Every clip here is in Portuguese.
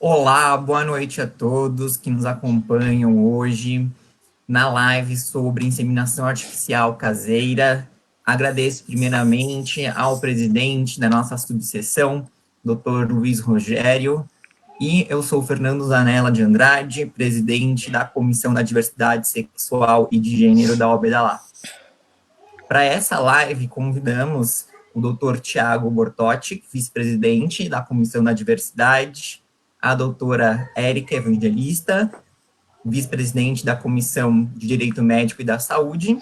Olá, boa noite a todos que nos acompanham hoje na live sobre inseminação artificial caseira. Agradeço primeiramente ao presidente da nossa subseção, Dr. Luiz Rogério, e eu sou Fernando Zanella de Andrade, presidente da Comissão da Diversidade Sexual e de Gênero da OAB-da-LA. Para essa live, convidamos o Dr. Tiago Bortotti, vice-presidente da Comissão da Diversidade, a doutora Érica Evangelista, vice-presidente da Comissão de Direito Médico e da Saúde,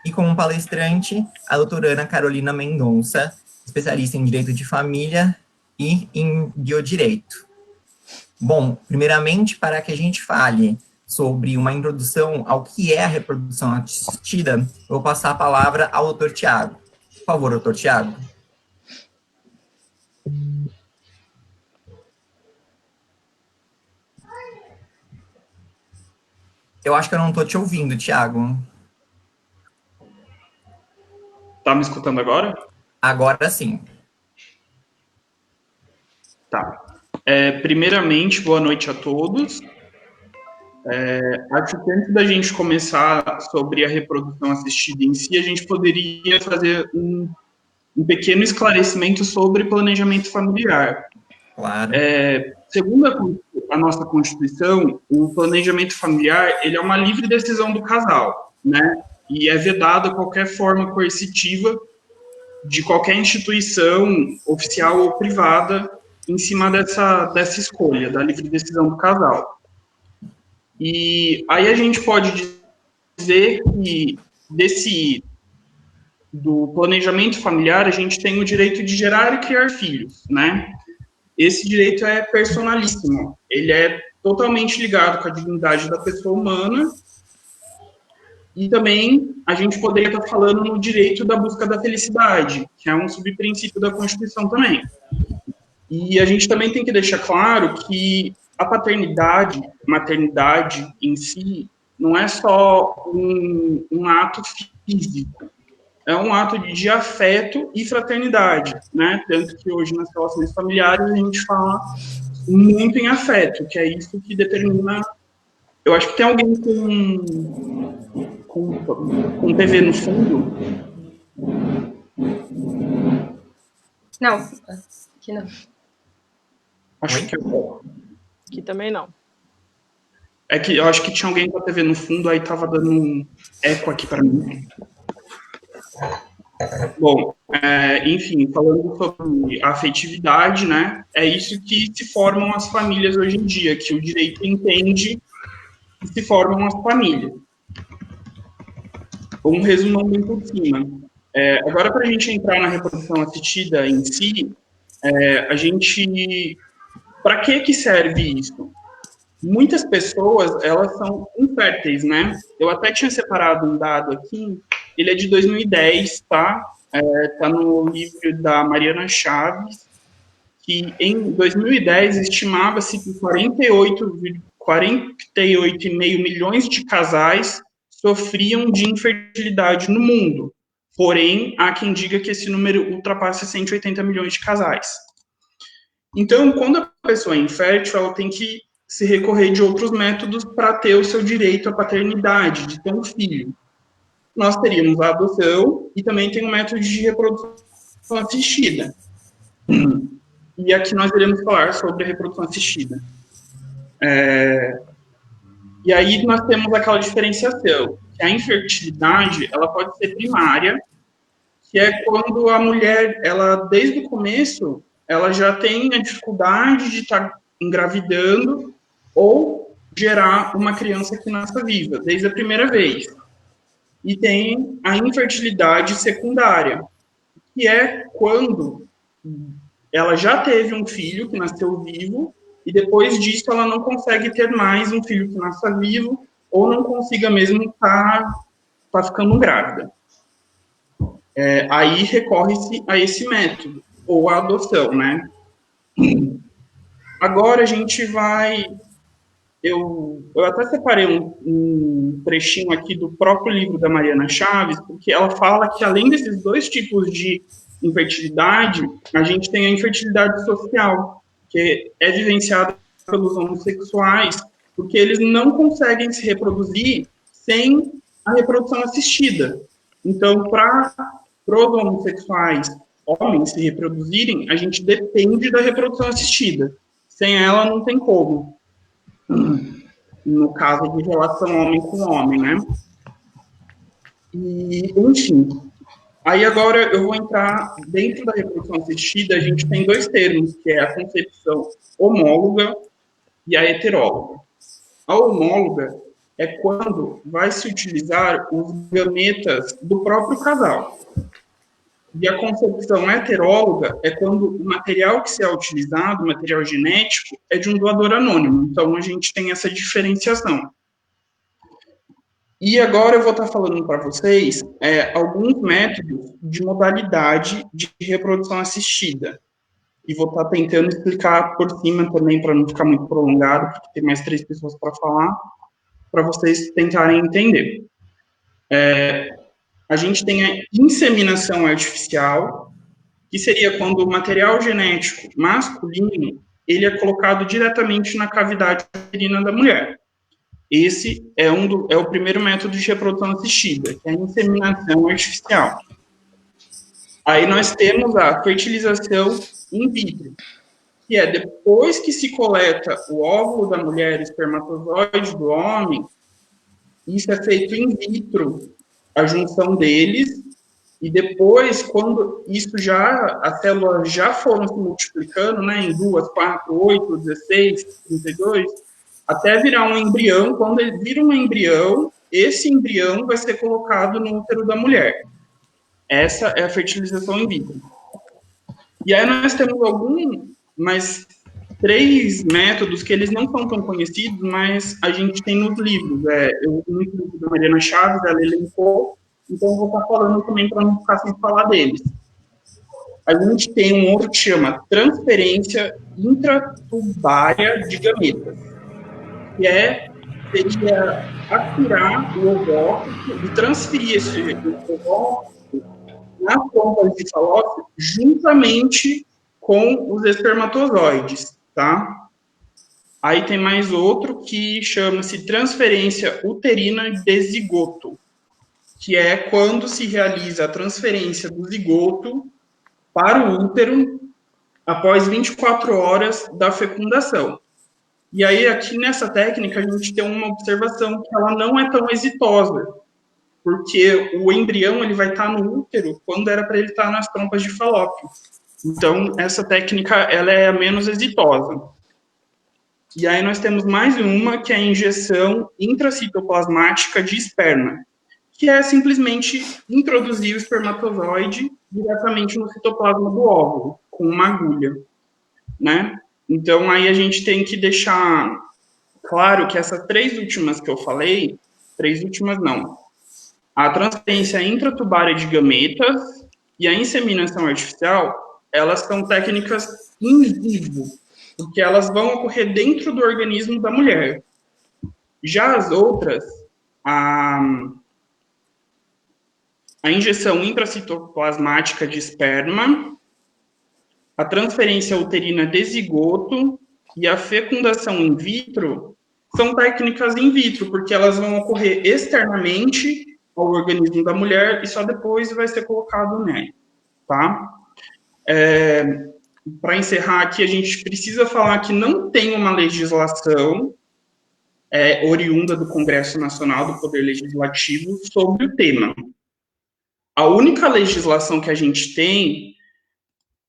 e como palestrante, a doutora Ana Carolina Mendonça, especialista em Direito de Família e em Biodireito. Bom, primeiramente, para que a gente fale sobre uma introdução ao que é a reprodução assistida, eu vou passar a palavra ao doutor Tiago. Por favor, doutor Tiago. Eu acho que eu não estou te ouvindo, Tiago. Tá me escutando agora? Agora sim. Tá. Primeiramente, boa noite a todos. Acho que antes da gente começar sobre a reprodução assistida em si, a gente poderia fazer um pequeno esclarecimento sobre planejamento familiar. Claro. Segundo a nossa Constituição, o planejamento familiar ele é uma livre decisão do casal, né? E é vedado qualquer forma coercitiva de qualquer instituição oficial ou privada em cima dessa escolha, da livre decisão do casal. E aí a gente pode dizer que do planejamento familiar a gente tem o direito de gerar e criar filhos, né? Esse direito é personalíssimo, ele é totalmente ligado com a dignidade da pessoa humana. E também a gente poderia estar falando no direito da busca da felicidade, que é um subprincípio da Constituição também. E a gente também tem que deixar claro que a paternidade, maternidade em si, não é só um ato físico, é um ato de afeto e fraternidade, né? Tanto que hoje nas relações familiares a gente fala muito em afeto, que é isso que determina. Eu acho que tem alguém com TV no fundo. Não, aqui não. Acho que Aqui também não. É que eu acho que tinha alguém com a TV no fundo, aí tava dando um eco aqui para mim. Bom, enfim, falando sobre a afetividade, né? É isso que se formam as famílias hoje em dia, que o direito entende que se formam as famílias. Um resumão bem por cima. Agora, para a gente entrar na reprodução assistida em si, para que serve isso? Muitas pessoas, elas são inférteis, né? Eu até tinha separado um dado aqui, ele é de 2010, tá? Tá no livro da Mariana Chaves, que em 2010 estimava-se que 48,5 milhões de casais sofriam de infertilidade no mundo. Porém, há quem diga que esse número ultrapassa 180 milhões de casais. Então, quando a pessoa é infértil, ela tem que se recorrer de outros métodos para ter o seu direito à paternidade, de ter um filho. Nós teríamos a adoção e também tem o método de reprodução assistida. E aqui nós iremos falar sobre a reprodução assistida. E aí nós temos aquela diferenciação, que a infertilidade, ela pode ser primária, que é quando a mulher, ela desde o começo, ela já tem a dificuldade de estar engravidando ou gerar uma criança que nasça viva, desde a primeira vez. E tem a infertilidade secundária, que é quando ela já teve um filho que nasceu vivo, e depois disso ela não consegue ter mais um filho que nasça vivo, ou não consiga mesmo estar ficando grávida. Aí recorre-se a esse método, ou a adoção, né? Agora a gente vai... Eu até separei um trechinho aqui do próprio livro da Mariana Chaves, porque ela fala que além desses dois tipos de infertilidade, a gente tem a infertilidade social, que é vivenciada pelos homossexuais, porque eles não conseguem se reproduzir sem a reprodução assistida. Então, para os homossexuais homens se reproduzirem, a gente depende da reprodução assistida. Sem ela, não tem como. No caso de relação homem com homem, né? E, enfim. Aí agora eu vou entrar dentro da reprodução assistida, a gente tem dois termos, que é a concepção homóloga e a heteróloga. A homóloga é quando vai se utilizar os gametas do próprio casal. E a concepção heteróloga é quando o material que se é utilizado, o material genético, é de um doador anônimo. Então, a gente tem essa diferenciação. E agora eu vou estar falando para vocês alguns métodos de modalidade de reprodução assistida. E vou estar tentando explicar por cima também, para não ficar muito prolongado, porque tem mais 3 pessoas para falar, para vocês tentarem entender. A gente tem a inseminação artificial, que seria quando o material genético masculino ele é colocado diretamente na cavidade uterina da mulher. Esse é o primeiro método de reprodução assistida, que é a inseminação artificial. Aí nós temos a fertilização in vitro, que é depois que se coleta o óvulo da mulher e o espermatozoide do homem, isso é feito in vitro, a junção deles, e depois, quando as células já foram se multiplicando, né, em 2, 4, 8, 16, 32, até virar um embrião. Quando ele vira um embrião, esse embrião vai ser colocado no útero da mulher. Essa é a fertilização in vitro. E aí nós temos mais 3 métodos que eles não são tão conhecidos, mas a gente tem nos livros. Eu no livro da Mariana Chaves, ela elencou, então eu vou estar falando também para não ficar sem falar deles. A gente tem um outro que chama transferência intratubária de gametas, que seria aspirar o ovócito e transferir esse ovócito nas trompas de falópio juntamente com os espermatozoides, tá? Aí tem mais outro que chama-se transferência uterina de zigoto, que é quando se realiza a transferência do zigoto para o útero após 24 horas da fecundação. E aí, aqui nessa técnica, a gente tem uma observação que ela não é tão exitosa, porque o embrião ele vai estar no útero quando era para ele estar nas trompas de falópio. Então, essa técnica ela é a menos exitosa. E aí nós temos mais uma, que é a injeção intracitoplasmática de esperma, que é simplesmente introduzir o espermatozoide diretamente no citoplasma do óvulo, com uma agulha, né? Então, aí a gente tem que deixar claro que essas 3 últimas que eu falei, 3 últimas não, a transferência intratubária de gametas e a inseminação artificial, elas são técnicas in vivo, porque elas vão ocorrer dentro do organismo da mulher. Já as outras, a injeção intracitoplasmática de esperma, a transferência uterina de zigoto e a fecundação in vitro são técnicas in vitro, porque elas vão ocorrer externamente ao organismo da mulher e só depois vai ser colocado nele, tá? Para encerrar aqui, a gente precisa falar que não tem uma legislação oriunda do Congresso Nacional do Poder Legislativo sobre o tema. A única legislação que a gente tem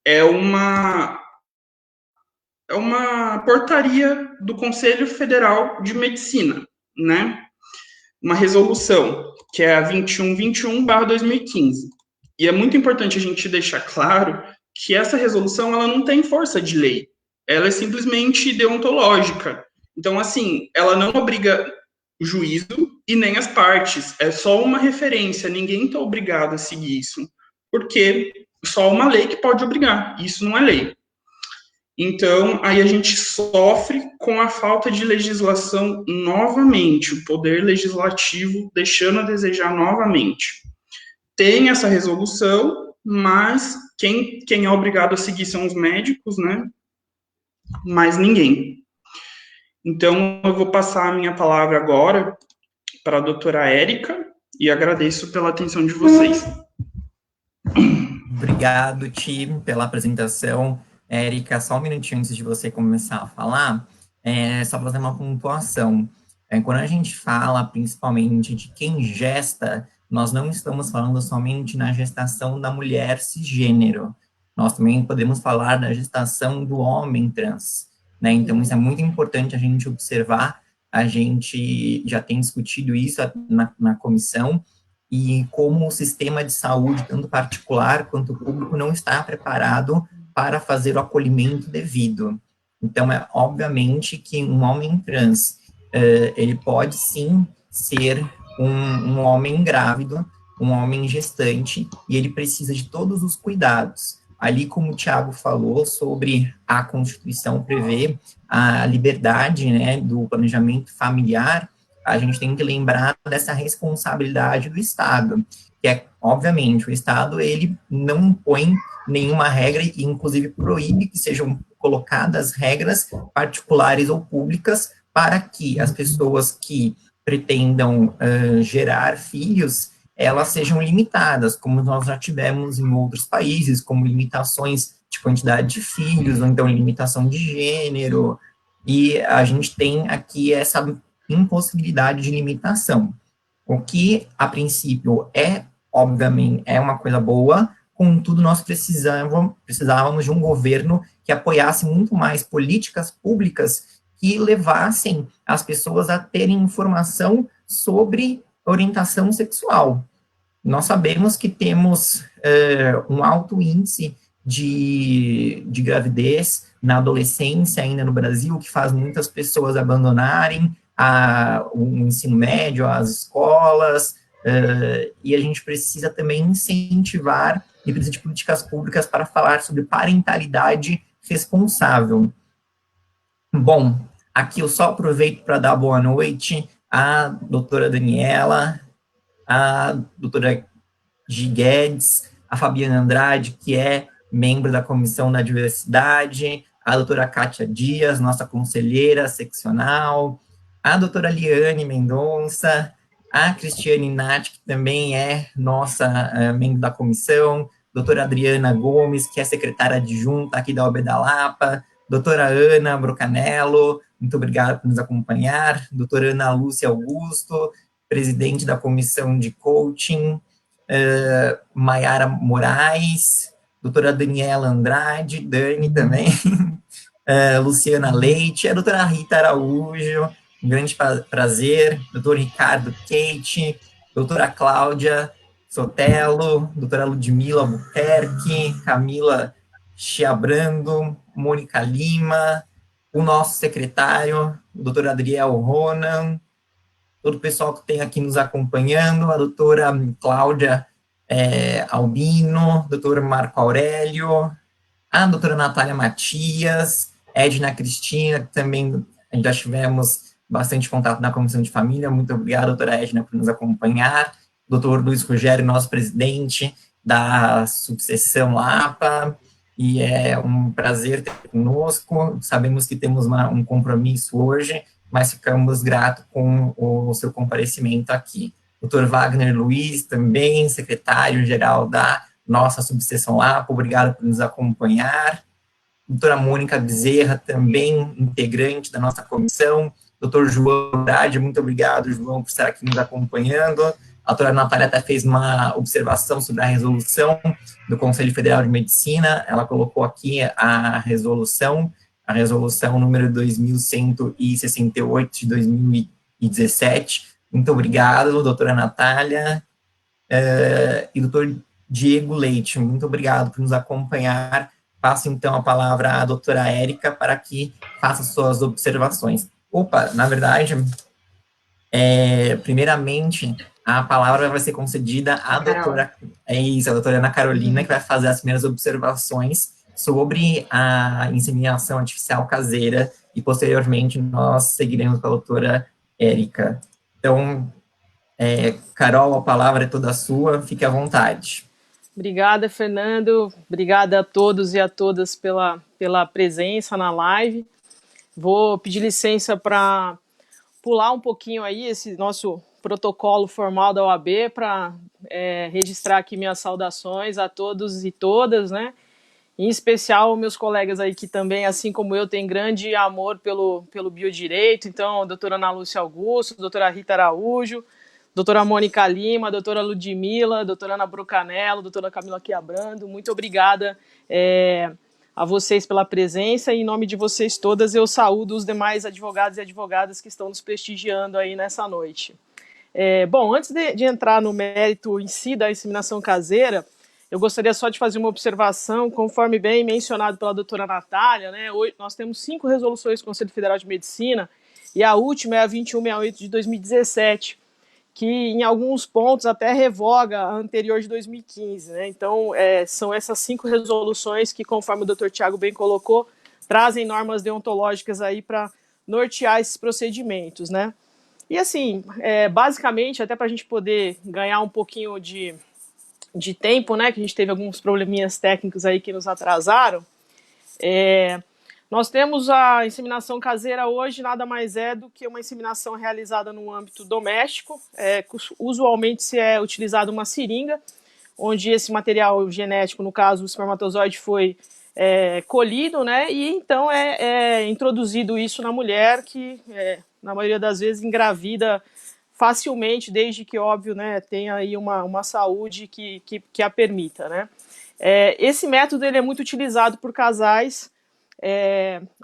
é uma portaria do Conselho Federal de Medicina, né? Uma resolução, que é a 2121/2015. E é muito importante a gente deixar claro que essa resolução ela não tem força de lei. Ela é simplesmente deontológica. Então, assim, ela não obriga o juízo e nem as partes. É só uma referência. Ninguém está obrigado a seguir isso. Porque só uma lei que pode obrigar. Isso não é lei. Então, aí a gente sofre com a falta de legislação novamente, o poder legislativo deixando a desejar novamente. Tem essa resolução, mas quem é obrigado a seguir são os médicos, né? Mas ninguém. Então, eu vou passar a minha palavra agora para a doutora Érica e agradeço pela atenção de vocês. Obrigado, Ti, pela apresentação. Érica, só um minutinho antes de você começar a falar, só fazer uma pontuação. Quando a gente fala, principalmente, de quem gesta, nós não estamos falando somente na gestação da mulher cisgênero. Nós também podemos falar da gestação do homem trans, né? Então, isso é muito importante a gente observar. A gente já tem discutido isso na comissão, e como o sistema de saúde, tanto particular quanto público, não está preparado para fazer o acolhimento devido. Então, é obviamente que um homem trans, ele pode sim ser um homem grávido, um homem gestante, e ele precisa de todos os cuidados. Ali, como o Tiago falou, sobre a Constituição prevê a liberdade, né, do planejamento familiar, a gente tem que lembrar dessa responsabilidade do Estado, que é, obviamente, o Estado, ele não impõe nenhuma regra e, inclusive, proíbe que sejam colocadas regras particulares ou públicas para que as pessoas que pretendam gerar filhos, elas sejam limitadas, como nós já tivemos em outros países, como limitações de quantidade de filhos, ou então limitação de gênero, e a gente tem aqui essa impossibilidade de limitação, o que, a princípio, obviamente, é uma coisa boa, contudo, nós precisávamos de um governo que apoiasse muito mais políticas públicas que levassem as pessoas a terem informação sobre orientação sexual. Nós sabemos que temos um alto índice de gravidez na adolescência ainda no Brasil, que faz muitas pessoas abandonarem o ensino médio, as escolas, e a gente precisa também incentivar e precisa de políticas públicas para falar sobre parentalidade responsável. Bom, aqui eu só aproveito para dar boa noite à doutora Daniela, à doutora Gi Guedes, a Fabiana Andrade, que é membro da Comissão da Diversidade, a doutora Kátia Dias, nossa conselheira seccional, a doutora Liane Mendonça, a Cristiane Nath, que também é nossa membro da comissão, doutora Adriana Gomes, que é secretária adjunta aqui da OAB da Lapa, doutora Ana Brocanello, muito obrigado por nos acompanhar, doutora Ana Lúcia Augusto, presidente da comissão de coaching, Maiara Moraes, doutora Daniela Andrade, Dani também, Luciana Leite, a doutora Rita Araújo, um grande prazer, doutor Ricardo Kate, doutora Cláudia Sotelo, doutora Ludmila Albuquerque, Camila Chiabrando, Mônica Lima, o nosso secretário, o doutor Adriel Ronan, todo o pessoal que tem aqui nos acompanhando, a doutora Cláudia Albino, doutor Marco Aurélio, a doutora Natália Matias, Edna Cristina, que também já tivemos bastante contato na Comissão de Família. Muito obrigado, doutora Edna, por nos acompanhar. Doutor Luiz Rogério, nosso presidente da subseção Lapa, e é um prazer ter conosco. Sabemos que temos um compromisso hoje, mas ficamos gratos com o seu comparecimento aqui. Doutor Wagner Luiz, também secretário-geral da nossa subseção Lapa, obrigado por nos acompanhar. Doutora Mônica Bezerra, também integrante da nossa comissão. Doutor João Andrade, muito obrigado, João, por estar aqui nos acompanhando. A doutora Natália até fez uma observação sobre a resolução do Conselho Federal de Medicina. Ela colocou aqui a resolução número 2168 de 2017. Muito obrigado, doutora Natália. E doutor Diego Leite, muito obrigado por nos acompanhar. Passo, então, a palavra à doutora Érica para que faça suas observações. Na verdade, primeiramente, a palavra vai ser concedida à doutora, a doutora Ana Carolina, que vai fazer as primeiras observações sobre a inseminação artificial caseira, e, posteriormente, nós seguiremos com a doutora Érica. Então, Carol, a palavra é toda sua, fique à vontade. Obrigada, Fernando. Obrigada a todos e a todas pela presença na live. Vou pedir licença para pular um pouquinho aí esse nosso protocolo formal da OAB para registrar aqui minhas saudações a todos e todas, né? Em especial meus colegas aí que também, assim como eu, têm grande amor pelo biodireito. Então, a doutora Ana Lúcia Augusto, a doutora Rita Araújo, a doutora Mônica Lima, a doutora Ludmila, a doutora Ana Brucanello, a doutora Camila Chiabrando. Muito obrigada a vocês pela presença, e em nome de vocês todas eu saúdo os demais advogados e advogadas que estão nos prestigiando aí nessa noite. Bom, antes de entrar no mérito em si da inseminação caseira, eu gostaria só de fazer uma observação, conforme bem mencionado pela doutora Natália, né? Hoje nós temos 5 resoluções do Conselho Federal de Medicina, e a última é a 2168 de 2017, que em alguns pontos até revoga a anterior de 2015, né? Então, são essas 5 resoluções que, conforme o doutor Tiago bem colocou, trazem normas deontológicas aí para nortear esses procedimentos, né? E assim, basicamente, até para a gente poder ganhar um pouquinho de tempo, né, que a gente teve alguns probleminhas técnicos aí que nos atrasaram, nós temos a inseminação caseira hoje, nada mais é do que uma inseminação realizada no âmbito doméstico. Usualmente se é utilizada uma seringa, onde esse material genético, no caso o espermatozoide, foi colhido, né, e então é introduzido isso na mulher, que na maioria das vezes engravida facilmente, desde que, óbvio, né, tenha aí uma saúde que a permita, né. Esse método ele é muito utilizado por casais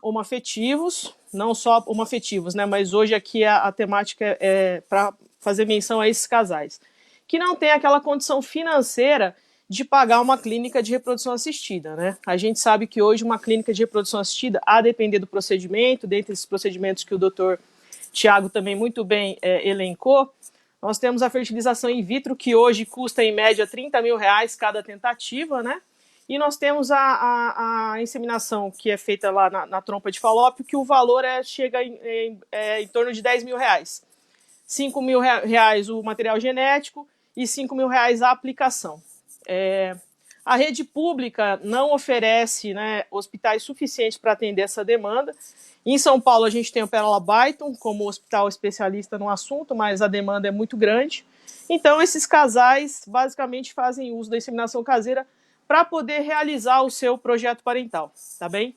homoafetivos, não só homoafetivos, né, mas hoje aqui a temática é para fazer menção a esses casais, que não tem aquela condição financeira de pagar uma clínica de reprodução assistida, né. A gente sabe que hoje uma clínica de reprodução assistida, a depender do procedimento, dentre esses procedimentos que o doutor Tiago também muito bem elencou, nós temos a fertilização in vitro, que hoje custa em média R$30 mil cada tentativa, né? E nós temos a inseminação, que é feita lá na trompa de falópio, que o valor chega em torno de R$10 mil. R$5 mil o material genético e R$5 mil a aplicação. A rede pública não oferece, né, hospitais suficientes para atender essa demanda. Em São Paulo, a gente tem o Pérola Byton como hospital especialista no assunto, mas a demanda é muito grande. Então, esses casais basicamente fazem uso da inseminação caseira para poder realizar o seu projeto parental, tá bem?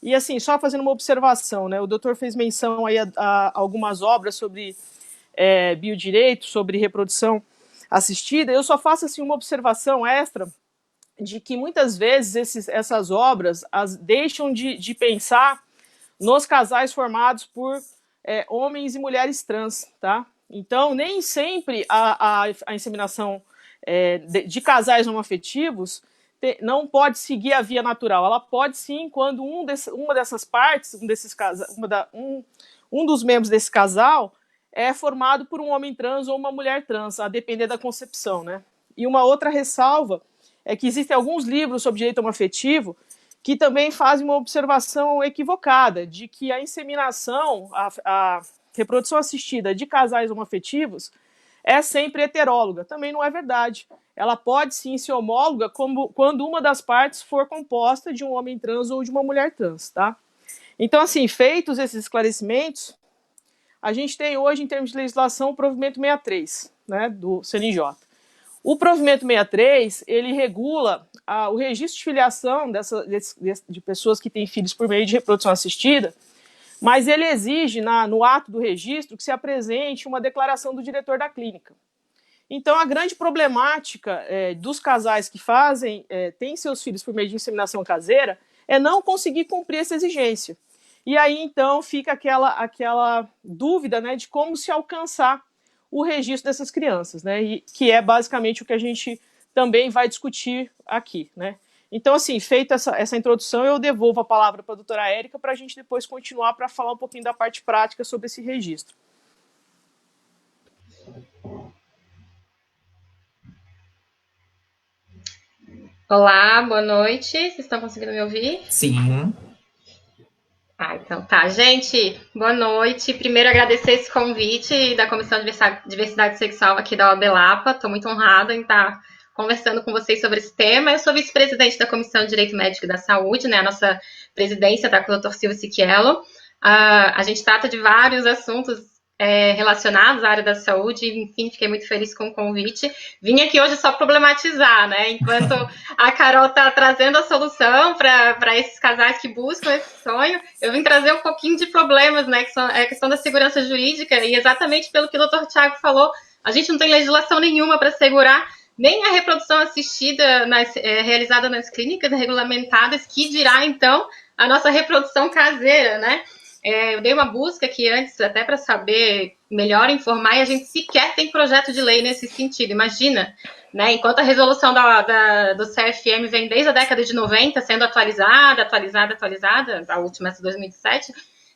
E assim, só fazendo uma observação, né, o doutor fez menção aí a algumas obras sobre biodireito, sobre reprodução assistida. Eu só faço assim uma observação extra de que muitas vezes essas obras deixam de pensar nos casais formados por homens e mulheres trans, tá? Então, nem sempre a inseminação de casais homoafetivos não pode seguir a via natural. Ela pode sim, quando uma dessas partes, um dos membros desse casal é formado por um homem trans ou uma mulher trans, a depender da concepção, né? E uma outra ressalva é que existem alguns livros sobre direito homoafetivo que também fazem uma observação equivocada de que a inseminação, a reprodução assistida de casais homoafetivos é sempre heteróloga. Também não é verdade. Ela pode sim ser homóloga quando uma das partes for composta de um homem trans ou de uma mulher trans, tá? Então, assim, feitos esses esclarecimentos, a gente tem hoje, em termos de legislação, o provimento 63, né, do CNJ. O provimento 63, ele regula o registro de filiação de pessoas que têm filhos por meio de reprodução assistida, mas ele exige, no ato do registro, que se apresente uma declaração do diretor da clínica. Então, a grande problemática dos casais que têm seus filhos por meio de inseminação caseira é não conseguir cumprir essa exigência. E aí, então, fica aquela dúvida, né, de como se alcançar o registro dessas crianças, né, e que é basicamente o que a gente também vai discutir aqui, né. Então, assim, feita essa introdução, eu devolvo a palavra para a doutora Érica para a gente depois continuar para falar um pouquinho da parte prática sobre esse registro. Olá, boa noite. Vocês estão conseguindo me ouvir? Sim. Então tá. Gente, boa noite. Primeiro, agradecer esse convite da Comissão de Diversidade Sexual aqui da OAB Lapa. Estou muito honrada em estar conversando com vocês sobre esse tema. Eu sou vice-presidente da Comissão de Direito Médico e da Saúde, né? A nossa presidência está com o Dr. Silvio Siquiello. A gente trata de vários assuntos relacionados à área da saúde, enfim, fiquei muito feliz com o convite. Vim aqui hoje só problematizar, né? Enquanto a Carol está trazendo a solução para esses casais que buscam esse sonho, eu vim trazer um pouquinho de problemas, né? Que são a questão da segurança jurídica, e exatamente pelo que o Dr. Tiago falou, a gente não tem legislação nenhuma para assegurar nem a reprodução assistida realizada nas clínicas regulamentadas, que dirá, então, a nossa reprodução caseira, né? Eu dei uma busca aqui antes, até para saber melhor informar, e a gente sequer tem projeto de lei nesse sentido. Imagina, né? Enquanto a resolução do CFM vem desde a década de 90 sendo atualizada, a última é de 2007,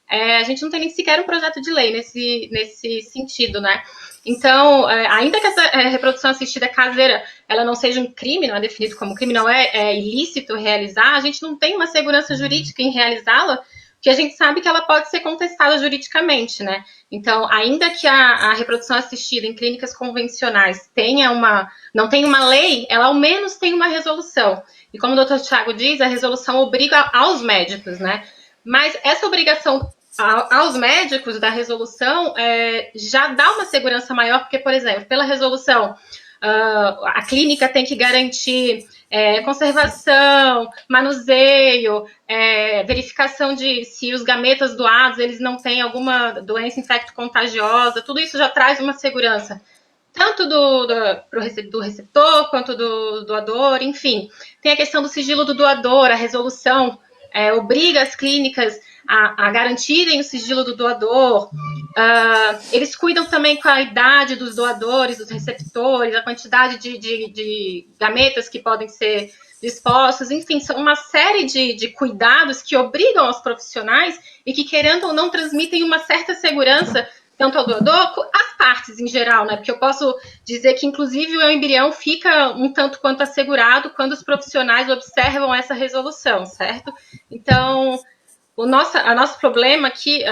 a gente não tem nem sequer um projeto de lei nesse sentido, né? Então, ainda que essa reprodução assistida caseira ela não seja um crime, não é definido como crime, não é ilícito realizar, a gente não tem uma segurança jurídica em realizá-la, porque a gente sabe que ela pode ser contestada juridicamente, né? Então, ainda que a reprodução assistida em clínicas convencionais não tenha uma lei, ela ao menos tem uma resolução. E como o Dr. Tiago diz, a resolução obriga aos médicos, né? Mas essa obrigação aos médicos da resolução já dá uma segurança maior, porque, por exemplo, pela resolução, a clínica tem que garantir conservação, manuseio, verificação de se os gametas doados eles não têm alguma doença infecto-contagiosa, tudo isso já traz uma segurança, tanto do receptor quanto do doador, enfim. Tem a questão do sigilo do doador, a resolução obriga as clínicas a garantirem o sigilo do doador. Eles cuidam também com a idade dos doadores, dos receptores, a quantidade de gametas que podem ser dispostos. Enfim, são uma série de cuidados que obrigam os profissionais e que, querendo ou não, transmitem uma certa segurança tanto ao doador, às partes em geral, né? Porque eu posso dizer que, inclusive, o embrião fica um tanto quanto assegurado quando os profissionais observam essa resolução, certo? Então, o nosso problema aqui,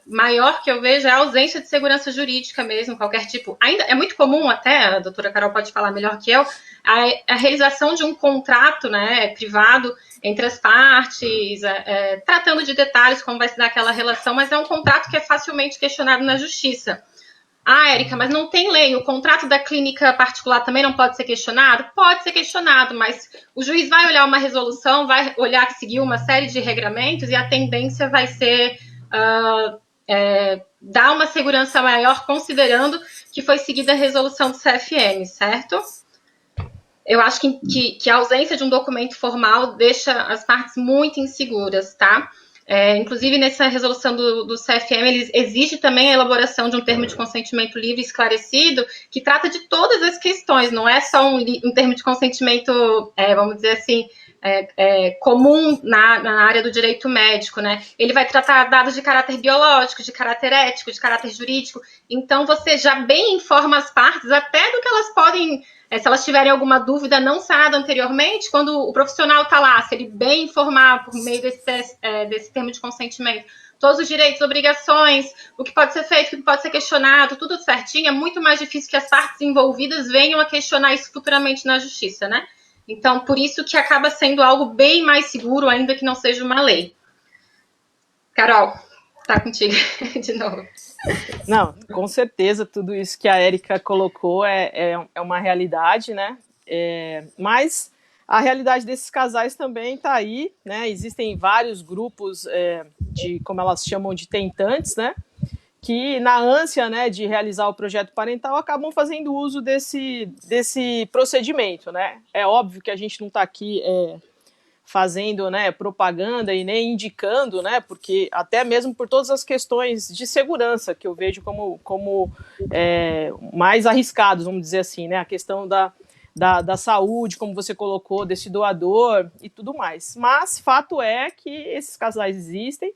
maior que eu vejo, é a ausência de segurança jurídica mesmo, qualquer tipo. Ainda é muito comum, até, a doutora Carol pode falar melhor que eu, a realização de um contrato, né, privado entre as partes, tratando de detalhes como vai se dar aquela relação, mas é um contrato que é facilmente questionado na justiça. Érica, mas não tem lei. O contrato da clínica particular também não pode ser questionado? Pode ser questionado, mas o juiz vai olhar uma resolução, vai olhar que seguiu uma série de regramentos e a tendência vai ser dar uma segurança maior, considerando que foi seguida a resolução do CFM, certo? Eu acho que a ausência de um documento formal deixa as partes muito inseguras, tá? Inclusive, nessa resolução do CFM, ele exige também a elaboração de um termo de consentimento livre e esclarecido, que trata de todas as questões, não é só um termo de consentimento, vamos dizer assim, comum na área do direito médico, né? Ele vai tratar dados de caráter biológico, de caráter ético, de caráter jurídico, então você já bem informa as partes, até do que elas podem... se elas tiverem alguma dúvida não sanada anteriormente, quando o profissional está lá, se ele bem informar por meio desse termo de consentimento, todos os direitos, obrigações, o que pode ser feito, o que pode ser questionado, tudo certinho, é muito mais difícil que as partes envolvidas venham a questionar isso futuramente na justiça, né? Então, por isso que acaba sendo algo bem mais seguro, ainda que não seja uma lei. Carol, tá contigo de novo. Não, com certeza, tudo isso que a Érica colocou é uma realidade, né? Mas a realidade desses casais também está aí, né? Existem vários grupos como elas chamam de tentantes, né? Que na ânsia, né, de realizar o projeto parental acabam fazendo uso desse procedimento, né? É óbvio que a gente não está aqui fazendo, né, propaganda e nem indicando, né, porque até mesmo por todas as questões de segurança que eu vejo como mais arriscados, vamos dizer assim, né, a questão da saúde, como você colocou, desse doador e tudo mais. Mas fato é que esses casais existem,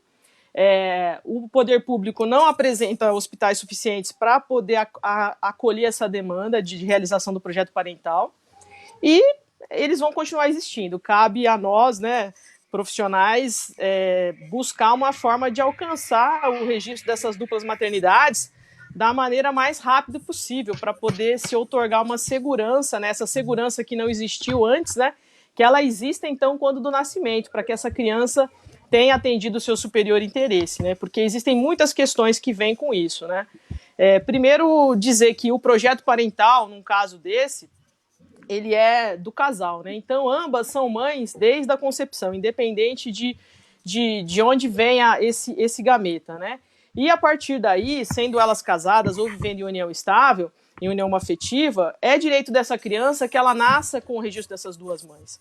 o poder público não apresenta hospitais suficientes para poder acolher essa demanda de realização do projeto parental e eles vão continuar existindo. Cabe a nós, né, profissionais, buscar uma forma de alcançar o registro dessas duplas maternidades da maneira mais rápida possível, para poder se outorgar uma segurança, né, essa segurança que não existiu antes, né, que ela exista, então, quando do nascimento, para que essa criança tem atendido o seu superior interesse, né? Porque existem muitas questões que vêm com isso, né? Primeiro, dizer que o projeto parental, num caso desse, ele é do casal, né? Então, ambas são mães desde a concepção, independente de onde venha esse gameta, né? E a partir daí, sendo elas casadas ou vivendo em união estável, em união afetiva, é direito dessa criança que ela nasça com o registro dessas duas mães.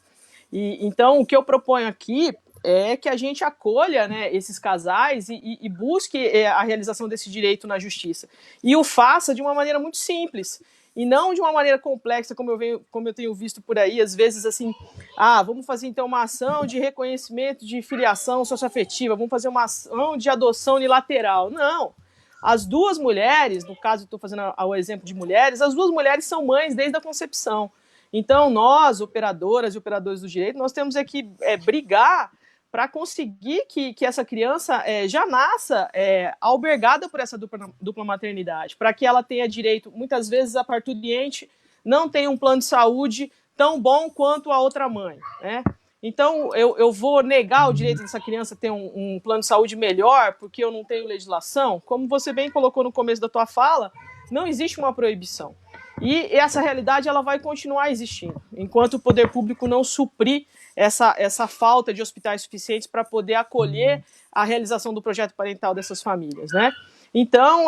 Então, o que eu proponho aqui é que a gente acolha, né, esses casais e busque a realização desse direito na justiça. E o faça de uma maneira muito simples, e não de uma maneira complexa, como eu tenho visto por aí, às vezes assim, vamos fazer então uma ação de reconhecimento de filiação socioafetiva, vamos fazer uma ação de adoção unilateral. Não. As duas mulheres, no caso eu estou fazendo o exemplo de mulheres, as duas mulheres são mães desde a concepção. Então nós, operadoras e operadores do direito, nós temos que brigar para conseguir que essa criança já nasça albergada por essa dupla maternidade, para que ela tenha direito, muitas vezes a parturiente não tem um plano de saúde tão bom quanto a outra mãe, né? Então, eu vou negar o direito dessa criança ter um plano de saúde melhor porque eu não tenho legislação? Como você bem colocou no começo da tua fala, não existe uma proibição. E essa realidade ela vai continuar existindo, enquanto o poder público não suprir essa falta de hospitais suficientes para poder acolher a realização do projeto parental dessas famílias, né? Então,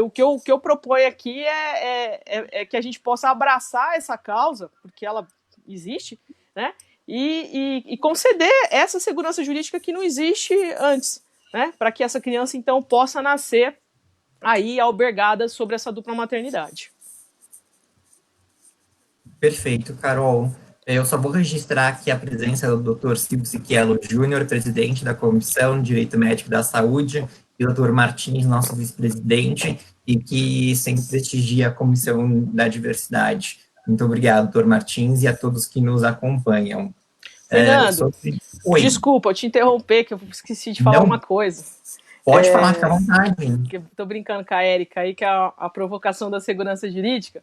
o que eu proponho aqui é que a gente possa abraçar essa causa, porque ela existe, né? E conceder essa segurança jurídica que não existe antes, né? Para que essa criança, então, possa nascer aí albergada sobre essa dupla maternidade. Perfeito, Carol. Eu só vou registrar aqui a presença do Dr. Silvio Siquello Júnior, presidente da Comissão de Direito Médico da Saúde, e o Dr. Martins, nosso vice-presidente, e que sempre prestigia a Comissão da Diversidade. Muito obrigado, Dr. Martins, e a todos que nos acompanham. Fernando, desculpa, eu te interromper, que eu esqueci de falar uma coisa. Pode falar, fica à vontade. Estou brincando com a Érica aí, que é a provocação da segurança jurídica.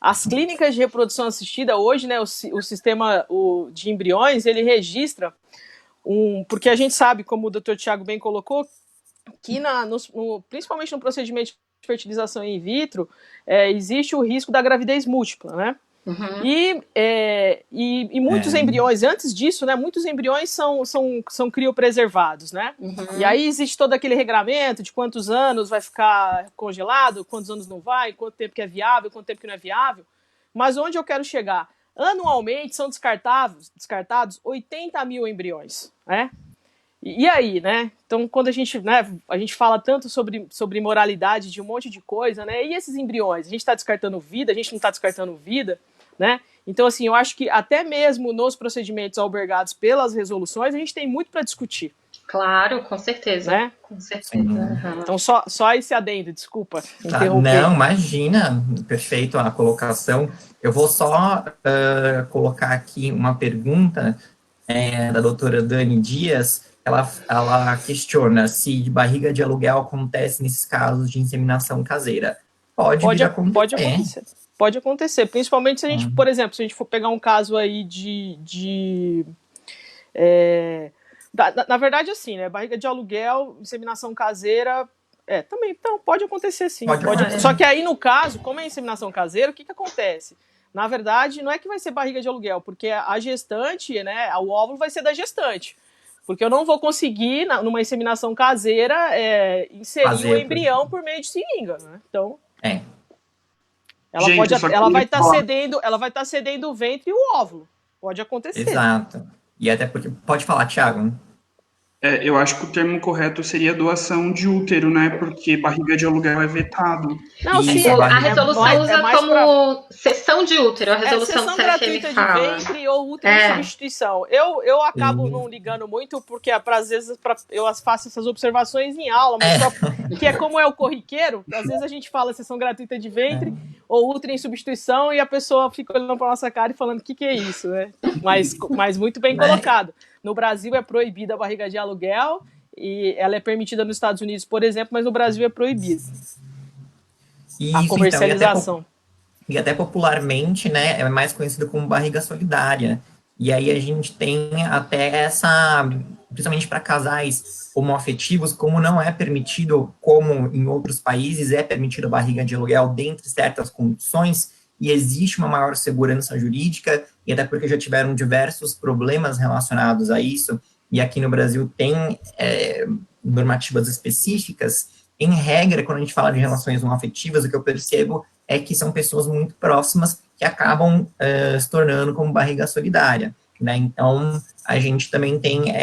As clínicas de reprodução assistida hoje, né, o sistema de embriões, ele registra porque a gente sabe, como o Dr. Tiago bem colocou, que principalmente no procedimento de fertilização in vitro, existe o risco da gravidez múltipla, né? Uhum. E muitos embriões, antes disso, né, muitos embriões são criopreservados, né? Uhum. E aí existe todo aquele regramento de quantos anos vai ficar congelado, quantos anos não vai, quanto tempo que é viável, quanto tempo que não é viável. Mas onde eu quero chegar? Anualmente são descartados 80 mil embriões, né? E aí, né? Então, quando a gente fala tanto sobre moralidade de um monte de coisa, né? E esses embriões? A gente está descartando vida? A gente não está descartando vida? Né? Então, assim, eu acho que até mesmo nos procedimentos albergados pelas resoluções, a gente tem muito para discutir. Claro, com certeza. Né? Com certeza. Uhum. Então, só esse adendo, desculpa interromper. Não, imagina, perfeito a colocação. Eu vou só colocar aqui uma pergunta da doutora Dani Dias. Ela questiona se barriga de aluguel acontece nesses casos de inseminação caseira. Pode acontecer. Pode acontecer, principalmente se a gente, por exemplo, se a gente for pegar um caso aí na verdade, assim, né, barriga de aluguel, inseminação caseira, também, então, pode acontecer sim. Pode. Só que aí, no caso, como é inseminação caseira, o que acontece? Na verdade, não é que vai ser barriga de aluguel, porque a gestante, né, o óvulo vai ser da gestante. Porque eu não vou conseguir, numa inseminação caseira, inserir o embrião por meio de seringa, né? Então... Ela vai estar cedendo o ventre e o óvulo. Pode acontecer. Exato. E até porque... Pode falar, Thiago. Eu acho que o termo correto seria doação de útero, né? Porque barriga de aluguel é vetado. Não, sim, a resolução usa como cessão de útero, a resolução cessão gratuita de ventre ou útero de substituição. Eu acabo não ligando muito, porque às vezes eu faço essas observações em aula, mas só que como é o corriqueiro, às vezes a gente fala cessão gratuita de ventre ou útero em substituição e a pessoa fica olhando para nossa cara e falando o que é isso, né? Mas muito bem colocado. No Brasil é proibida a barriga de aluguel e ela é permitida nos Estados Unidos, por exemplo, mas no Brasil é proibida a comercialização. Então, e até popularmente, né, é mais conhecido como barriga solidária. E aí a gente tem até principalmente para casais homoafetivos, como não é permitido, como em outros países, é permitido a barriga de aluguel dentre certas condições, e existe uma maior segurança jurídica, e até porque já tiveram diversos problemas relacionados a isso, e aqui no Brasil tem normativas específicas. Em regra, quando a gente fala de relações homoafetivas, o que eu percebo é que são pessoas muito próximas que acabam se tornando como barriga solidária, né? Então, a gente também tem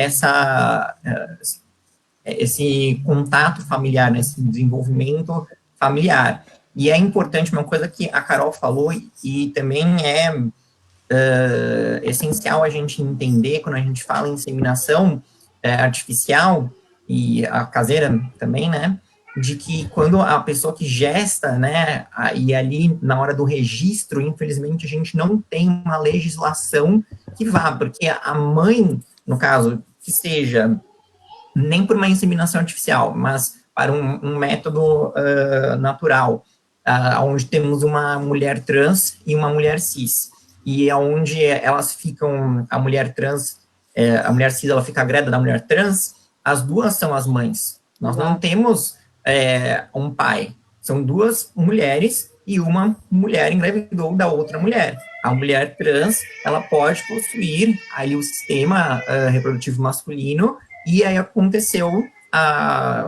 esse contato familiar, né? Esse desenvolvimento familiar. E é importante, uma coisa que a Carol falou, e também é essencial a gente entender quando a gente fala em inseminação artificial, e a caseira também, né, de que quando a pessoa que gesta, né, e ali na hora do registro, infelizmente a gente não tem uma legislação que vá, porque a mãe, no caso, que seja nem por uma inseminação artificial, mas para um método natural, onde temos uma mulher trans e uma mulher cis, e onde elas ficam, a mulher cis, ela fica grávida da mulher trans, as duas são as mães. Nós não temos um pai, são duas mulheres, e uma mulher engravidou da outra mulher. A mulher trans, ela pode possuir aí o sistema reprodutivo masculino, e aí aconteceu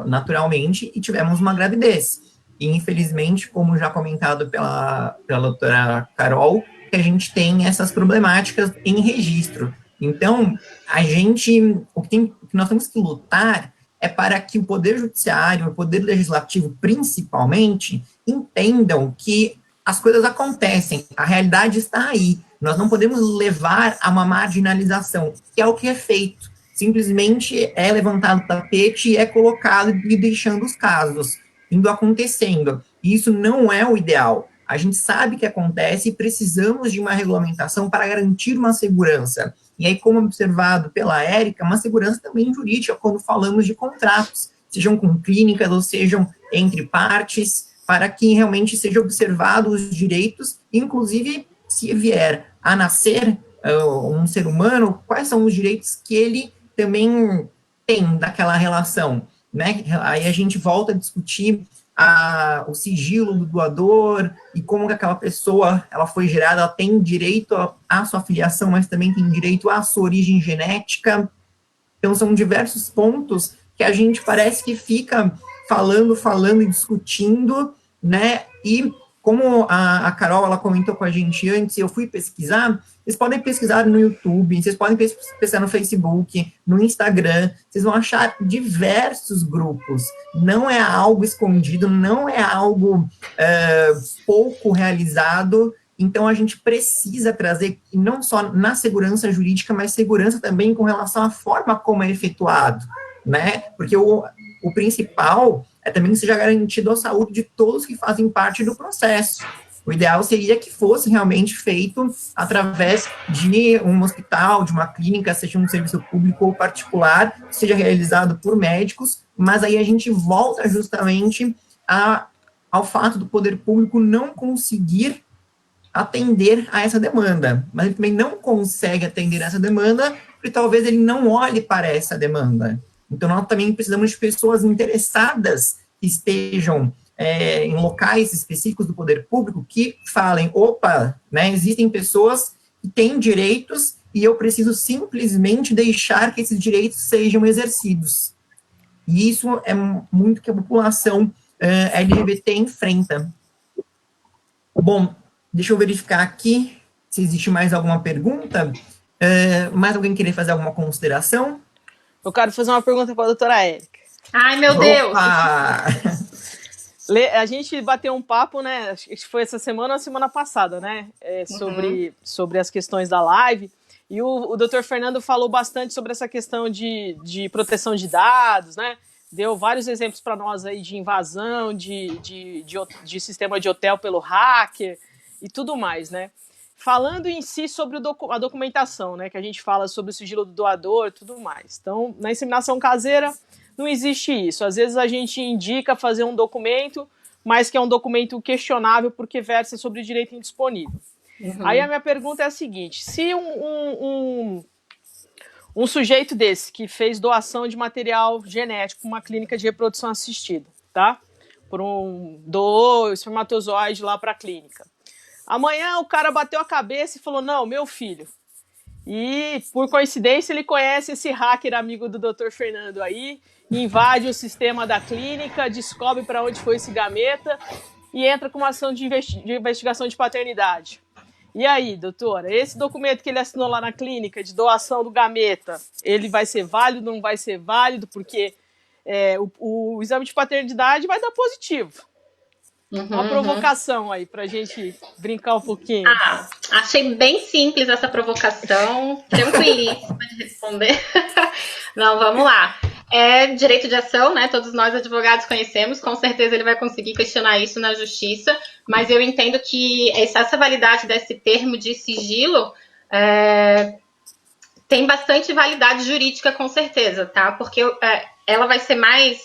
naturalmente, e tivemos uma gravidez. E, infelizmente, como já comentado pela doutora Carol, que a gente tem essas problemáticas em registro. Então, o que nós temos que lutar é para que o Poder Judiciário, o Poder Legislativo, principalmente, entendam que as coisas acontecem, a realidade está aí. Nós não podemos levar a uma marginalização, que é o que é feito. Simplesmente é levantado o tapete e é colocado e deixando os casos indo acontecendo. E isso não é o ideal. A gente sabe que acontece e precisamos de uma regulamentação para garantir uma segurança. E aí, como observado pela Érica, uma segurança também jurídica quando falamos de contratos, sejam com clínicas ou sejam entre partes, para que realmente sejam observados os direitos, inclusive se vier a nascer um ser humano, quais são os direitos que ele também tem daquela relação, né? Aí a gente volta a discutir o sigilo do doador e como que aquela pessoa ela foi gerada, ela tem direito à sua filiação, mas também tem direito à sua origem genética. Então são diversos pontos que a gente parece que fica falando e discutindo, né? E como a Carol ela comentou com a gente antes, eu fui pesquisar. Vocês podem pesquisar no YouTube, vocês podem pesquisar no Facebook, no Instagram, vocês vão achar diversos grupos. Não é algo escondido, não é algo pouco realizado. Então, a gente precisa trazer, não só na segurança jurídica, mas segurança também com relação à forma como é efetuado, né? Porque o principal é também que seja garantido a saúde de todos que fazem parte do processo. O ideal seria que fosse realmente feito através de um hospital, de uma clínica, seja um serviço público ou particular, seja realizado por médicos, mas aí a gente volta justamente ao fato do poder público não conseguir atender a essa demanda, mas ele também não consegue atender essa demanda porque talvez ele não olhe para essa demanda. Então, nós também precisamos de pessoas interessadas que estejam em locais específicos do poder público que falem, opa, né, existem pessoas que têm direitos e eu preciso simplesmente deixar que esses direitos sejam exercidos. E isso é muito que a população LGBT enfrenta. Bom, deixa eu verificar aqui se existe mais alguma pergunta. Mais alguém querer fazer alguma consideração? Eu quero fazer uma pergunta para a doutora Érica. Ai, meu Deus! A gente bateu um papo, né? Acho que foi essa semana ou semana passada, né? Sobre as questões da live. E o doutor Fernando falou bastante sobre essa questão de proteção de dados, né? Deu vários exemplos para nós aí de invasão, de sistema de hotel pelo hacker e tudo mais, né? Falando em si sobre a documentação, né? Que a gente fala sobre o sigilo do doador e tudo mais. Então, na inseminação caseira, não existe isso. Às vezes a gente indica fazer um documento, mas que é um documento questionável porque versa sobre direito indisponível. Aí a minha pergunta é a seguinte: se um sujeito desse que fez doação de material genético para uma clínica de reprodução assistida, tá? Doou espermatozoide lá para a clínica. Amanhã o cara bateu a cabeça e falou, não, meu filho. E, por coincidência, ele conhece esse hacker amigo do Dr. Fernando aí, invade o sistema da clínica, descobre para onde foi esse gameta e entra com uma ação de investigação de paternidade. E aí, doutora, esse documento que ele assinou lá na clínica de doação do gameta, ele vai ser válido, não vai ser válido, porque o exame de paternidade vai dar positivo. Uma provocação aí pra gente brincar um pouquinho. Achei bem simples essa provocação, tranquilíssima de responder. Não, vamos lá. É direito de ação, né? Todos nós advogados conhecemos, com certeza ele vai conseguir questionar isso na justiça, mas eu entendo que essa validade desse termo de sigilo tem bastante validade jurídica, com certeza, tá? Porque ela vai ser mais...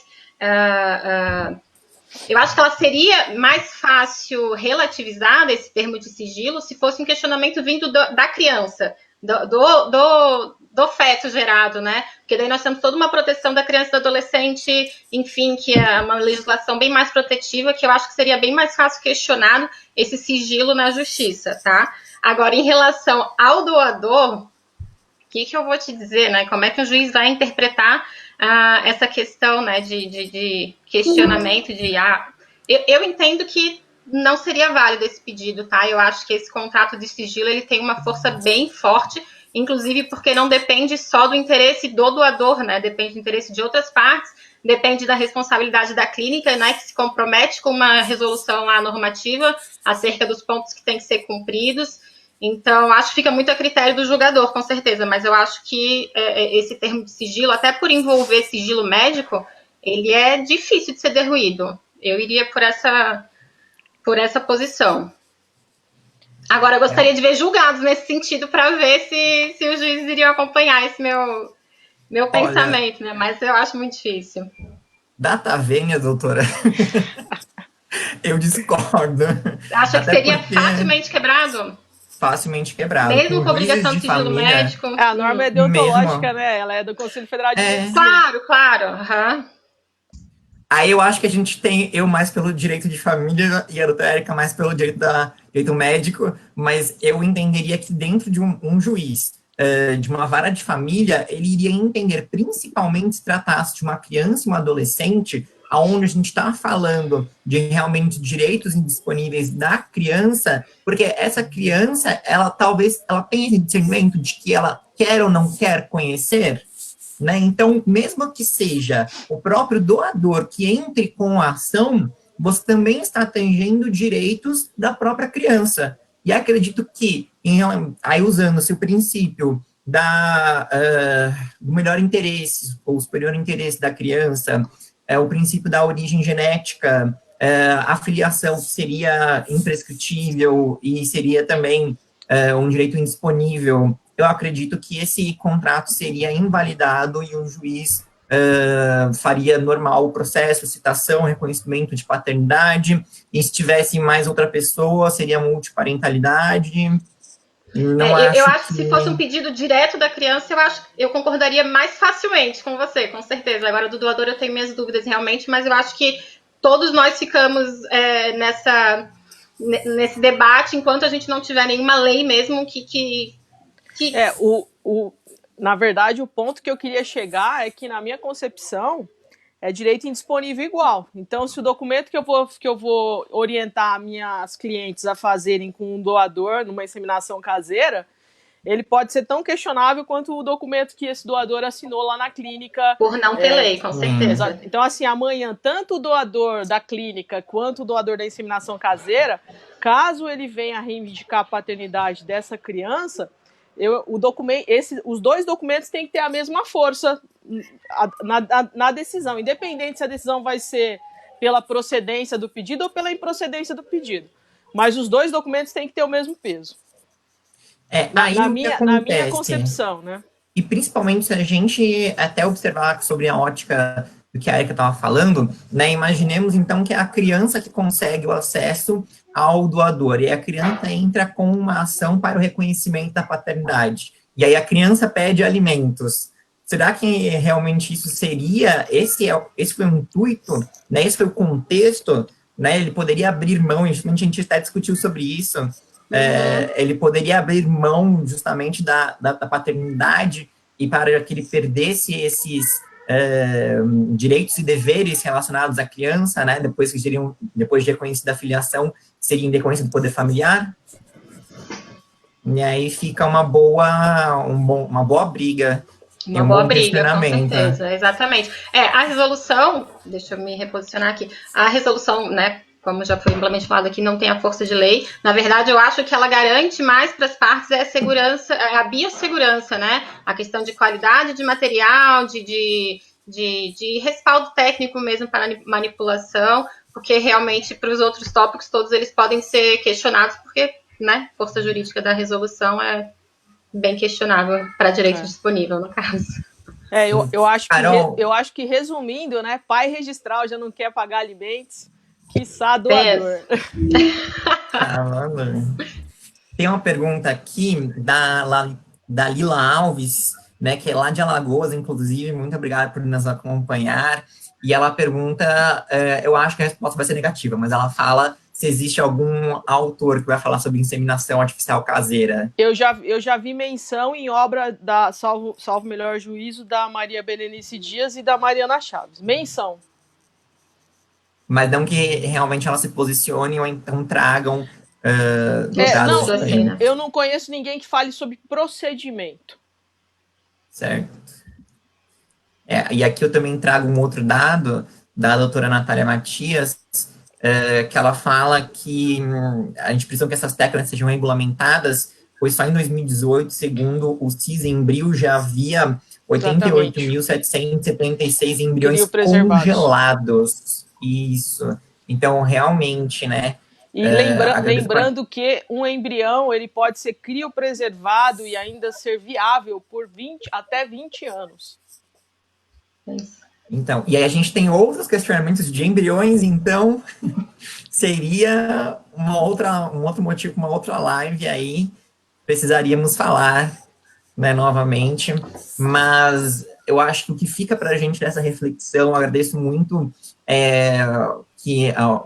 eu acho que ela seria mais fácil relativizar esse termo de sigilo se fosse um questionamento vindo da criança, do feto gerado, né? Porque daí nós temos toda uma proteção da criança e do adolescente, enfim, que é uma legislação bem mais protetiva, que eu acho que seria bem mais fácil questionar esse sigilo na justiça, tá? Agora, em relação ao doador, o que eu vou te dizer, né? Como é que o juiz vai interpretar essa questão, né, de questionamento, eu entendo que não seria válido esse pedido, tá? Eu acho que esse contrato de sigilo, ele tem uma força bem forte, inclusive porque não depende só do interesse do doador, né? Depende do interesse de outras partes, depende da responsabilidade da clínica, né, que se compromete com uma resolução lá normativa acerca dos pontos que têm que ser cumpridos. Então, acho que fica muito a critério do julgador, com certeza, mas eu acho que esse termo de sigilo, até por envolver sigilo médico, ele é difícil de ser derruído. Eu iria por essa posição. Agora, eu gostaria de ver julgados nesse sentido para ver se os juízes iriam acompanhar esse meu pensamento, né? Mas eu acho muito difícil. Data vênia, doutora. Eu discordo. Acha que seria facilmente quebrado? Facilmente quebrado. Mesmo com obrigação de sigilo médico? A norma é deontológica, né? Ela é do Conselho Federal de Medicina. Claro. Aí eu acho que a gente tem, eu mais pelo direito de família e a doutora Érica mais pelo direito médico, mas eu entenderia que dentro de um juiz, de uma vara de família, ele iria entender, principalmente se tratasse de uma criança e um adolescente, aonde a gente está falando de realmente direitos indisponíveis da criança, porque essa criança, ela tenha esse discernimento de que ela quer ou não quer conhecer, né? Então, mesmo que seja o próprio doador que entre com a ação, você também está atingindo direitos da própria criança. E acredito que, aí usando-se o princípio do melhor interesse, ou superior interesse da criança, o princípio da origem genética, a filiação seria imprescritível e seria também um direito indisponível, eu acredito que esse contrato seria invalidado e o juiz faria normal o processo, citação, reconhecimento de paternidade, e se tivesse mais outra pessoa, seria multiparentalidade. Eu acho que se fosse um pedido direto da criança, eu concordaria mais facilmente com você, com certeza. Agora, do doador eu tenho minhas dúvidas realmente, mas eu acho que todos nós ficamos nesse debate enquanto a gente não tiver nenhuma lei mesmo que... Na verdade, o ponto que eu queria chegar é que, na minha concepção, é direito indisponível igual. Então, se o documento que eu vou orientar minhas clientes a fazerem com um doador numa inseminação caseira, ele pode ser tão questionável quanto o documento que esse doador assinou lá na clínica. Por não ter lei, com certeza. Então, assim, amanhã, tanto o doador da clínica quanto o doador da inseminação caseira, caso ele venha reivindicar a paternidade dessa criança, os dois documentos têm que ter a mesma força na decisão, independente se a decisão vai ser pela procedência do pedido ou pela improcedência do pedido. Mas os dois documentos têm que ter o mesmo peso. Na minha concepção, né? E principalmente se a gente até observar sobre a ótica do que a Érica estava falando, né? Imaginemos então que é a criança que consegue o acesso ao doador, e a criança entra com uma ação para o reconhecimento da paternidade. e aí a criança pede alimentos. Será que realmente isso seria, esse foi o intuito, né? Esse foi o contexto, né? Ele poderia abrir mão, justamente a gente até discutiu sobre isso, ele poderia abrir mão justamente da paternidade e para que ele perdesse esses direitos e deveres relacionados à criança, né? Depois de reconhecida a filiação, seriam decorrência do poder familiar. E aí fica uma boa briga. Uma boa briga, com certeza, exatamente. A resolução, deixa eu me reposicionar aqui, a resolução, né, como já foi amplamente falado aqui, não tem a força de lei. Na verdade, eu acho que ela garante mais para as partes a segurança, a biossegurança, né? A questão de qualidade de material, de respaldo técnico mesmo para manipulação, porque realmente para os outros tópicos todos eles podem ser questionados, porque, né, força jurídica da resolução é bem questionável para direito disponível, no caso. Eu acho que resumindo, né, pai registral já não quer pagar alimentos, quiçá doador. Tem uma pergunta aqui da Lila Alves, né, que é lá de Alagoas, inclusive, muito obrigado por nos acompanhar, e ela pergunta, eu acho que a resposta vai ser negativa, mas ela fala se existe algum autor que vai falar sobre inseminação artificial caseira. Eu já vi menção em obra da Salvo Melhor Juízo, da Maria Berenice Dias e da Mariana Chaves. Menção. Mas não que realmente elas se posicionem ou então tragam dados. Eu não conheço ninguém que fale sobre procedimento. Certo. E aqui eu também trago um outro dado da doutora Natália Matias, que ela fala que a gente precisa que essas técnicas sejam regulamentadas, pois só em 2018, segundo o CIS-Embryo, já havia 88.776 embriões congelados. Isso. Então, realmente, né? E lembrando que um embrião ele pode ser criopreservado e ainda ser viável por até 20 anos. Então, e aí a gente tem outros questionamentos de embriões, então seria um outro motivo, uma outra live aí, precisaríamos falar, né, novamente, mas eu acho que o que fica para a gente dessa reflexão, eu agradeço muito que a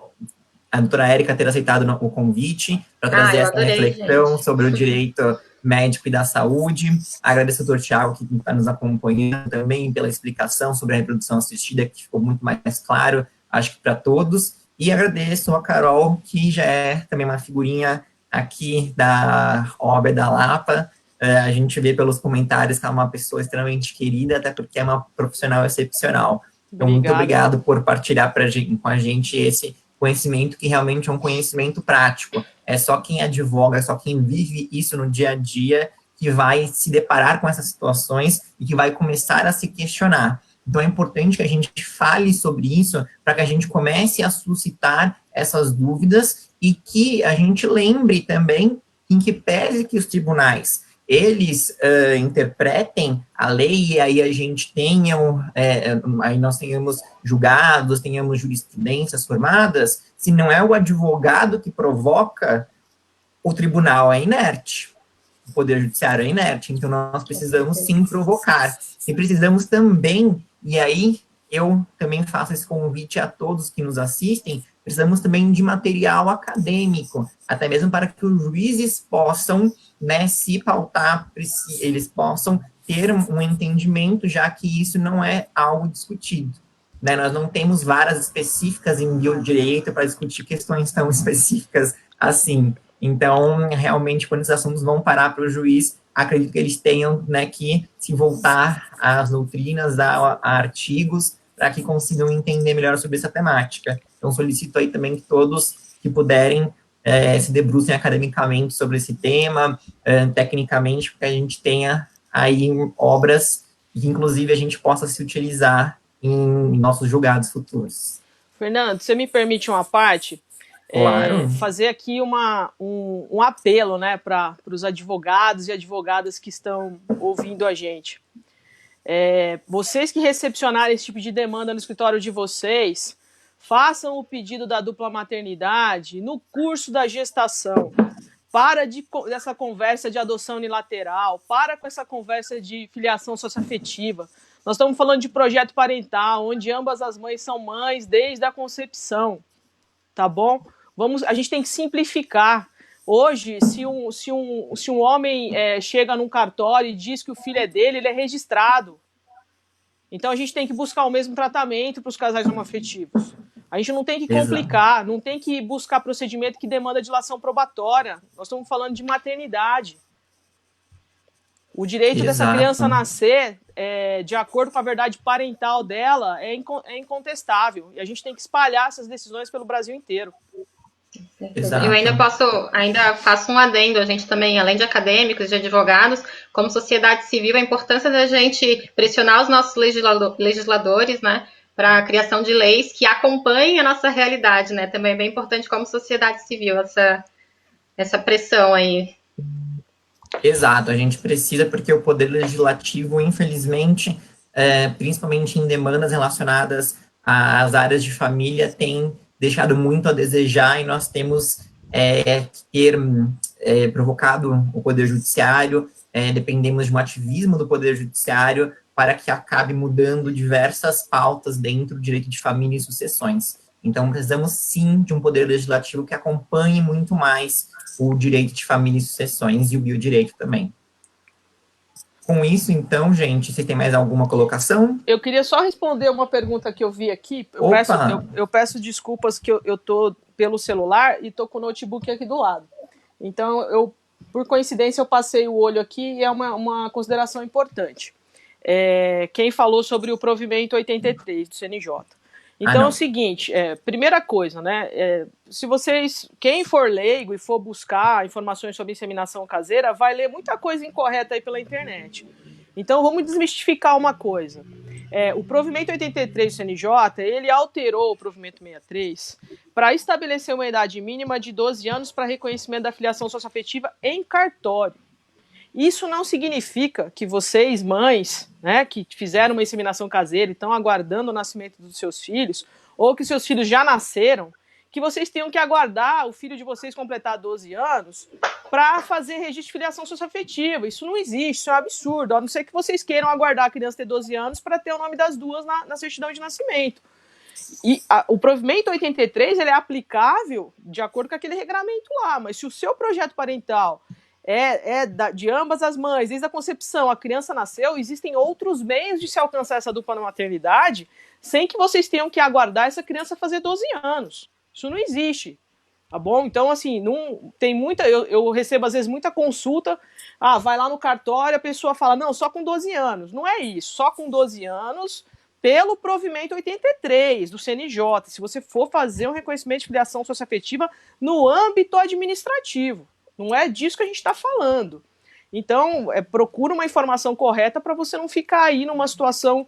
doutora Érica ter aceitado o convite para trazer essa reflexão sobre o direito médico e da saúde. Agradeço ao doutor Thiago, que está nos acompanhando também, pela explicação sobre a reprodução assistida, que ficou muito mais claro, acho que para todos. E agradeço a Carol, que já é também uma figurinha aqui da OAB da Lapa. A gente vê pelos comentários que ela é uma pessoa extremamente querida, até porque é uma profissional excepcional. Então, muito obrigado por partilhar com a gente esse conhecimento que realmente é um conhecimento prático. É só quem advoga, é só quem vive isso no dia a dia que vai se deparar com essas situações e que vai começar a se questionar. Então, é importante que a gente fale sobre isso para que a gente comece a suscitar essas dúvidas e que a gente lembre também em que pese que os tribunais eles interpretem a lei e aí a gente aí nós tenhamos julgados, tenhamos jurisprudências formadas, se não é o advogado que provoca, o tribunal é inerte, o poder judiciário é inerte, então nós precisamos sim provocar, e precisamos também, e aí eu também faço esse convite a todos que nos assistem, precisamos também de material acadêmico, até mesmo para que os juízes possam, né, se pautar, eles possam ter um entendimento, já que isso não é algo discutido. Né? Nós não temos varas específicas em biodireito para discutir questões tão específicas assim. Então, realmente, quando esses assuntos vão parar para o juiz, acredito que eles tenham, né, que se voltar às doutrinas, a artigos, para que consigam entender melhor sobre essa temática. Então, solicito aí também que todos que puderem se debrucem academicamente sobre esse tema, tecnicamente, para que a gente tenha aí obras que, inclusive, a gente possa se utilizar em nossos julgados futuros. Fernando, você me permite uma parte? Claro. Fazer aqui um apelo, né, para os advogados e advogadas que estão ouvindo a gente. Vocês que recepcionarem esse tipo de demanda no escritório de vocês, façam o pedido da dupla maternidade no curso da gestação. dessa conversa de adoção unilateral, para com essa conversa de filiação socioafetiva. Nós estamos falando de projeto parental, onde ambas as mães são mães desde a concepção, tá bom? A gente tem que simplificar. Hoje, se um homem chega num cartório e diz que o filho é dele, ele é registrado. Então a gente tem que buscar o mesmo tratamento para os casais homoafetivos. A gente não tem que complicar, não tem que buscar procedimento que demanda dilação probatória. Nós estamos falando de maternidade. O direito dessa criança nascer, de acordo com a verdade parental dela, é incontestável. E a gente tem que espalhar essas decisões pelo Brasil inteiro. Exato. Eu ainda faço um adendo, a gente também, além de acadêmicos, de advogados, como sociedade civil, a importância da gente pressionar os nossos legisladores, né, para a criação de leis que acompanhem a nossa realidade, né, também é bem importante como sociedade civil, essa pressão aí. Exato, a gente precisa porque o poder legislativo, infelizmente, principalmente em demandas relacionadas às áreas de família, tem deixado muito a desejar e nós temos ter provocado o Poder Judiciário, dependemos de um ativismo do Poder Judiciário para que acabe mudando diversas pautas dentro do direito de família e sucessões. Então, precisamos, sim, de um Poder Legislativo que acompanhe muito mais o direito de família e sucessões e o biodireito também. Com isso, então, gente, você tem mais alguma colocação? Eu queria só responder uma pergunta que eu vi aqui. Eu peço desculpas que eu tô pelo celular e tô com o notebook aqui do lado. Então, por coincidência, eu passei o olho aqui e é uma consideração importante. Quem falou sobre o provimento 83 do CNJ. Então é o seguinte, primeira coisa, né? Quem for leigo e for buscar informações sobre inseminação caseira, vai ler muita coisa incorreta aí pela internet. Então vamos desmistificar uma coisa. O provimento 83 do CNJ, ele alterou o provimento 63 para estabelecer uma idade mínima de 12 anos para reconhecimento da filiação socioafetiva em cartório. Isso não significa que vocês, mães, né, que fizeram uma inseminação caseira e estão aguardando o nascimento dos seus filhos, ou que seus filhos já nasceram, que vocês tenham que aguardar o filho de vocês completar 12 anos para fazer registro de filiação socioafetiva. Isso não existe, isso é um absurdo, a não ser que vocês queiram aguardar a criança ter 12 anos para ter o nome das duas na certidão de nascimento. E o provimento 83 ele é aplicável de acordo com aquele regramento lá, mas se o seu projeto parental de ambas as mães, desde a concepção, a criança nasceu, existem outros meios de se alcançar essa dupla maternidade sem que vocês tenham que aguardar essa criança fazer 12 anos. Isso não existe, tá bom? Então, assim, não tem muita... Eu recebo, às vezes, muita consulta, vai lá no cartório, a pessoa fala, não, só com 12 anos. Não é isso, só com 12 anos, pelo provimento 83 do CNJ, se você for fazer um reconhecimento de filiação socioafetiva no âmbito administrativo. Não é disso que a gente está falando. Então, procura uma informação correta para você não ficar aí numa situação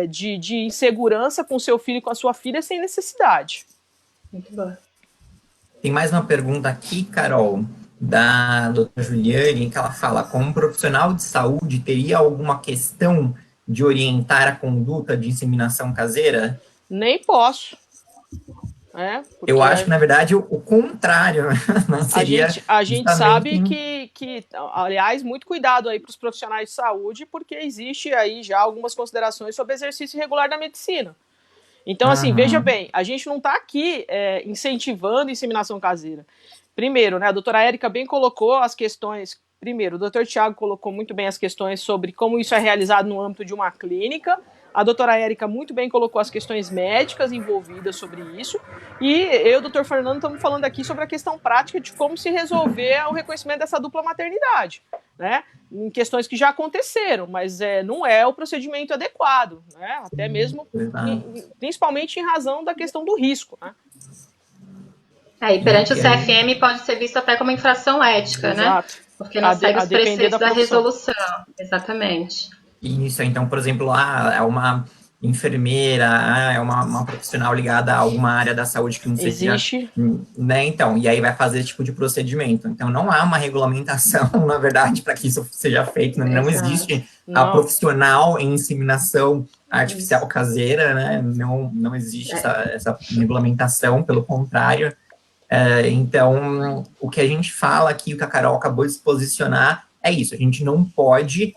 de insegurança com seu filho e com a sua filha sem necessidade. Muito bom. Tem mais uma pergunta aqui, Carol, da doutora Juliane, que ela fala, como profissional de saúde, teria alguma questão de orientar a conduta de inseminação caseira? Nem posso. Eu acho que, na verdade, o contrário não seria... A gente sabe que, aliás, muito cuidado aí para os profissionais de saúde, porque existe aí já algumas considerações sobre exercício irregular da medicina. Então, assim, veja bem, a gente não está aqui incentivando inseminação caseira. Primeiro, né, a doutora Érica bem colocou as questões... Primeiro, o doutor Tiago colocou muito bem as questões sobre como isso é realizado no âmbito de uma clínica. A doutora Érica muito bem colocou as questões médicas envolvidas sobre isso. E eu e o doutor Fernando estamos falando aqui sobre a questão prática de como se resolver o reconhecimento dessa dupla maternidade, né? Em questões que já aconteceram, mas não é o procedimento adequado, né? Até mesmo, principalmente em razão da questão do risco, né? E perante o CFM pode ser visto até como infração ética, exato, né? Porque não segue os preceitos da resolução. Exatamente. Isso, então, por exemplo, é uma enfermeira, é uma profissional ligada a alguma área da saúde que não seja... Existe. Né, então, e aí vai fazer esse tipo de procedimento. Então, não há uma regulamentação, na verdade, para que isso seja feito. Não existe a profissional em inseminação artificial caseira, né? Não existe essa regulamentação, pelo contrário. Então, o que a gente fala aqui, o que a Carol acabou de se posicionar, é isso. A gente não pode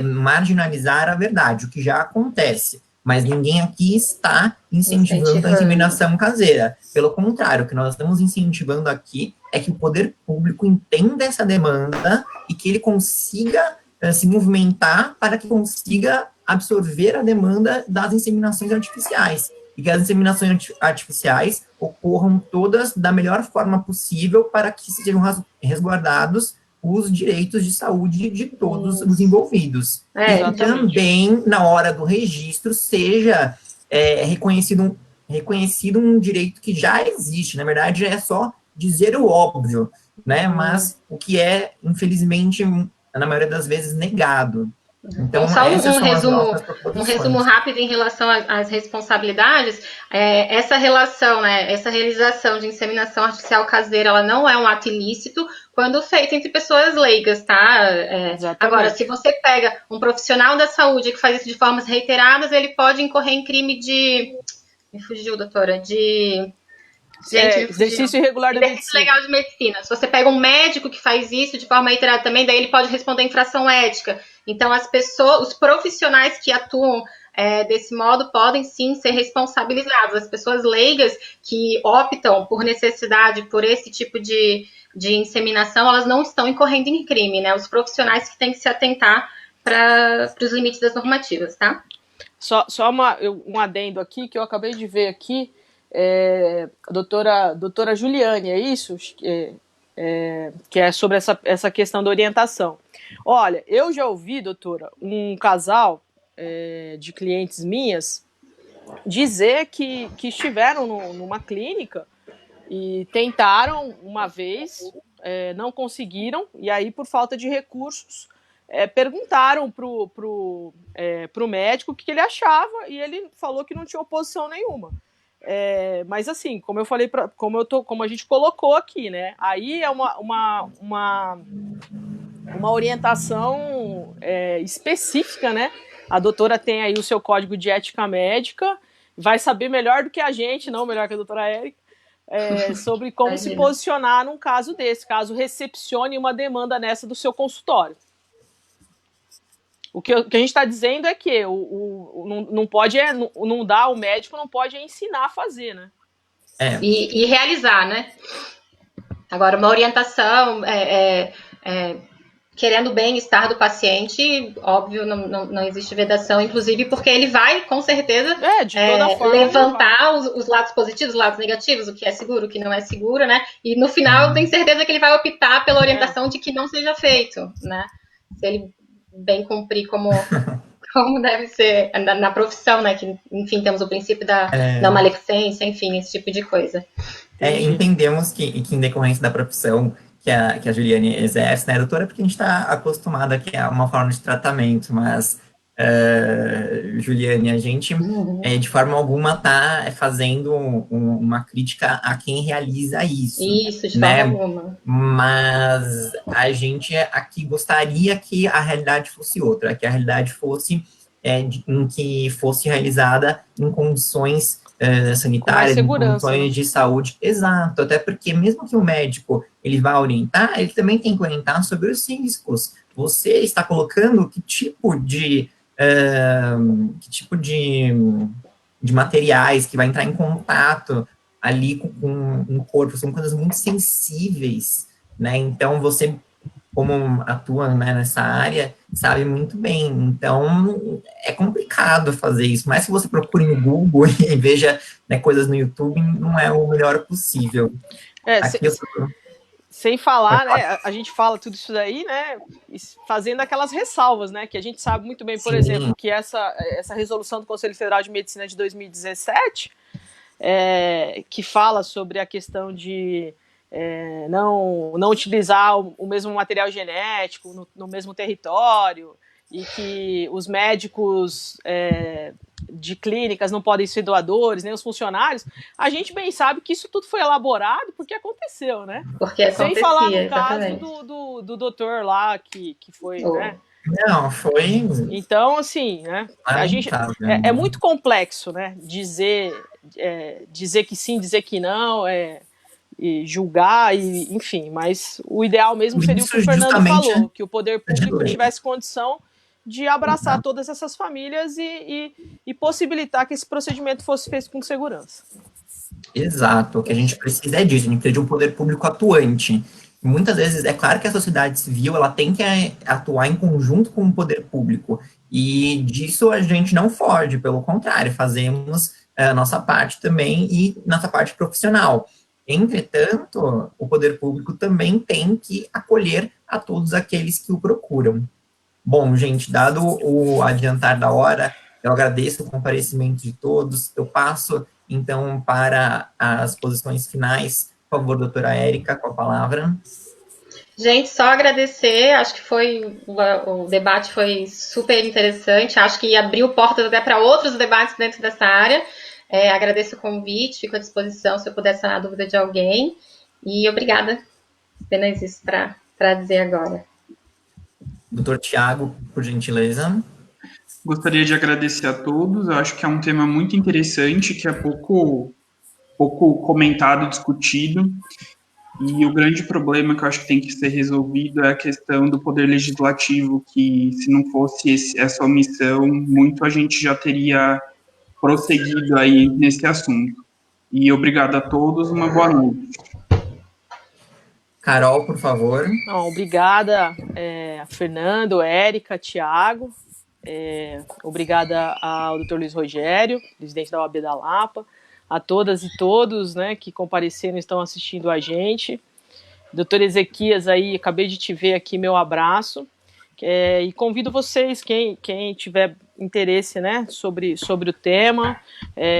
marginalizar a verdade, o que já acontece. Mas ninguém aqui está incentivando a inseminação caseira. Pelo contrário, o que nós estamos incentivando aqui é que o poder público entenda essa demanda e que ele consiga se movimentar para que consiga absorver a demanda das inseminações artificiais. E que as inseminações artificiais ocorram todas da melhor forma possível para que sejam resguardados os direitos de saúde de todos os envolvidos. E também, na hora do registro, seja reconhecido um direito que já existe. Na verdade, é só dizer o óbvio, né? Mas o que é, infelizmente, na maioria das vezes, negado. Então, só um resumo rápido em relação às responsabilidades. Essa relação, né, essa realização de inseminação artificial caseira, ela não é um ato ilícito quando feito entre pessoas leigas, tá? Agora, se você pega um profissional da saúde que faz isso de formas reiteradas, ele pode incorrer em crime de... Me fugiu, doutora, de... exercício irregular da medicina. Legal de medicina. Se você pega um médico que faz isso de forma reiterada também, daí ele pode responder infração ética. Então, as pessoas, os profissionais que atuam desse modo podem sim ser responsabilizados. As pessoas leigas que optam por necessidade por esse tipo de inseminação, elas não estão incorrendo em crime, né? Os profissionais que têm que se atentar para os limites das normativas, tá? Só um adendo aqui, que eu acabei de ver aqui, a doutora Juliane, é isso? Que é sobre essa questão da orientação. Olha, eu já ouvi, doutora, um casal de clientes minhas dizer que estiveram numa clínica e tentaram uma vez, não conseguiram, e aí, por falta de recursos, perguntaram pro médico o que ele achava, e ele falou que não tinha oposição nenhuma. Mas assim, como eu falei, como a gente colocou aqui, né? Aí é uma orientação específica, né? A doutora tem aí o seu código de ética médica, vai saber melhor do que a gente, não melhor que a doutora Érica, sobre como se posicionar num caso desse, caso recepcione uma demanda nessa do seu consultório. O que a gente está dizendo é que não pode não dá, o médico não pode ensinar a fazer, né? E realizar, né? Agora, uma orientação querendo o bem-estar do paciente, óbvio, não existe vedação, inclusive porque ele vai, com certeza, de toda forma, levantar os lados positivos, os lados negativos, o que é seguro, o que não é seguro, né? E no final, eu tenho certeza que ele vai optar pela orientação de que não seja feito, né? Se ele bem cumprir como deve ser na profissão, né? Que, enfim, temos o princípio da maledicência, enfim, esse tipo de coisa. Entendemos que em decorrência da profissão que a Juliane exerce, né, doutora, porque a gente está acostumado aqui a uma forma de tratamento, mas, Juliane, a gente, de forma alguma, está fazendo uma crítica a quem realiza isso. Isso, de né? forma alguma. Mas a gente aqui gostaria que a realidade fosse outra, que a realidade fosse em que fosse realizada em condições sanitárias, em condições de saúde. Exato, até porque mesmo que o médico ele vá orientar, ele também tem que orientar sobre os riscos. Você está colocando que tipo de materiais que vai entrar em contato ali com o corpo, são coisas muito sensíveis, né? Então, você, como atua, né, nessa área, sabe muito bem. Então, é complicado fazer isso. Mas se você procure no Google e veja, né, coisas no YouTube, não é o melhor possível. Sem falar, né, a gente fala tudo isso daí, né, fazendo aquelas ressalvas, né, que a gente sabe muito bem, por exemplo, que essa resolução do Conselho Federal de Medicina de 2017, que fala sobre a questão de não utilizar o mesmo material genético no mesmo território, e que os médicos de clínicas não podem ser doadores, nem os funcionários, a gente bem sabe que isso tudo foi elaborado porque aconteceu, né? Porque acontecia, sem falar no exatamente. caso do doutor lá, que foi, né? Não, foi... Então, assim, né? A gente, é muito complexo, né? Dizer que sim, dizer que não, e julgar, e, enfim, mas o ideal mesmo seria o que o Isso Fernando justamente falou, que o poder público lei. tivesse condição de abraçar todas essas famílias e possibilitar que esse procedimento fosse feito com segurança. Exato, o que a gente precisa é disso, a gente precisa de um poder público atuante. Muitas vezes, é claro que a sociedade civil, ela tem que atuar em conjunto com o poder público, e disso a gente não foge, pelo contrário, fazemos a nossa parte também e nossa parte profissional. Entretanto, o poder público também tem que acolher a todos aqueles que o procuram. Bom, gente, dado o adiantar da hora, eu agradeço o comparecimento de todos. Eu passo, então, para as posições finais. Por favor, doutora Érica, com a palavra. Gente, só agradecer, acho que o debate foi super interessante, acho que abriu portas até para outros debates dentro dessa área. Agradeço o convite, fico à disposição se eu puder sanar a dúvida de alguém. E obrigada. Apenas isso para dizer agora. Doutor Tiago, por gentileza. Gostaria de agradecer a todos. Eu acho que é um tema muito interessante, que é pouco comentado, discutido. E o grande problema que eu acho que tem que ser resolvido é a questão do poder legislativo, que se não fosse essa omissão, muito a gente já teria prosseguido aí nesse assunto. E obrigado a todos, uma boa noite. Carol, por favor. Obrigada, Fernando, Érica, Tiago. Obrigada ao Dr. Luiz Rogério, presidente da OAB da Lapa, a todas e todos, né, que compareceram e estão assistindo a gente. Doutor Ezequias, aí, acabei de te ver aqui, meu abraço. E convido vocês, quem tiver interesse, né, sobre o tema,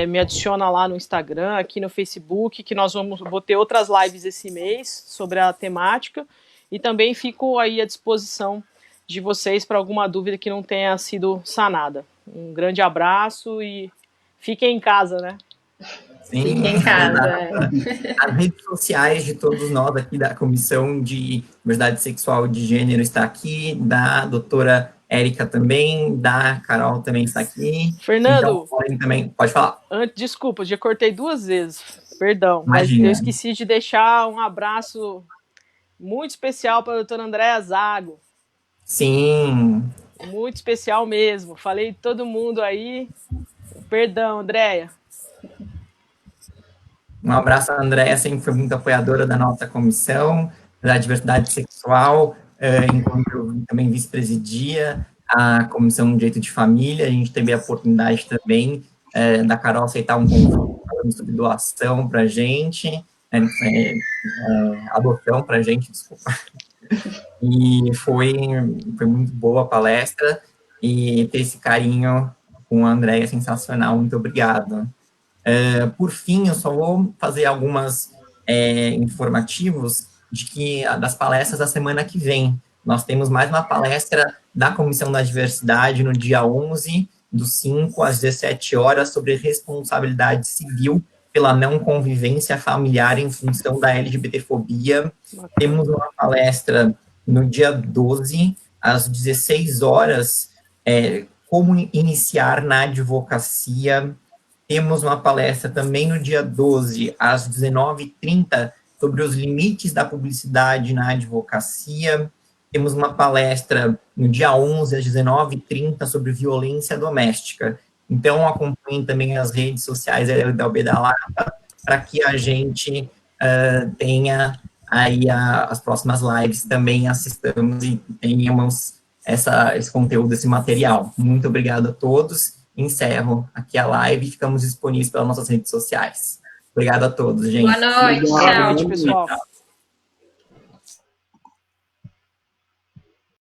me adiciona lá no Instagram, aqui no Facebook, que vou ter outras lives esse mês sobre a temática, e também fico aí à disposição de vocês para alguma dúvida que não tenha sido sanada. Um grande abraço e fiquem em casa, né? Sim, fiquem em casa. As redes sociais de todos nós aqui da Comissão de Diversidade Sexual e de Gênero está aqui, da doutora Érica também, da Carol também está aqui. Fernando, então, também, pode falar. Desculpa, já cortei 2 vezes, perdão, Imagina. Mas eu esqueci de deixar um abraço muito especial para a doutora Andréa Zago. Sim. Muito especial mesmo, falei de todo mundo aí, perdão, Andréia. Um abraço, a Andréia, sempre foi muito apoiadora da nossa comissão da diversidade sexual, enquanto eu também vice-presidia a Comissão de Direito de Família. A gente teve a oportunidade também da Carol aceitar um convite sobre doação para a gente, adoção para a gente, desculpa. E foi muito boa a palestra, e ter esse carinho com a Andréia é sensacional. Muito obrigado. Por fim, eu só vou fazer algumas informativos das palestras da semana que vem. Nós temos mais uma palestra da Comissão da Diversidade no dia 11, dos 5 às 17 horas, sobre responsabilidade civil pela não convivência familiar em função da LGBTfobia. Temos uma palestra no dia 12, às 16 horas, como iniciar na advocacia. Temos uma palestra também no dia 12, às 19h30, sobre os limites da publicidade na advocacia. Temos uma palestra no dia 11, às 19h30, sobre violência doméstica. Então, acompanhem também as redes sociais da OAB da Lapa, para que a gente tenha aí as próximas lives, também assistamos e tenhamos esse conteúdo, esse material. Muito obrigado a todos. Encerro aqui a live e ficamos disponíveis pelas nossas redes sociais. Obrigado a todos, gente. Boa noite, Boa noite, pessoal.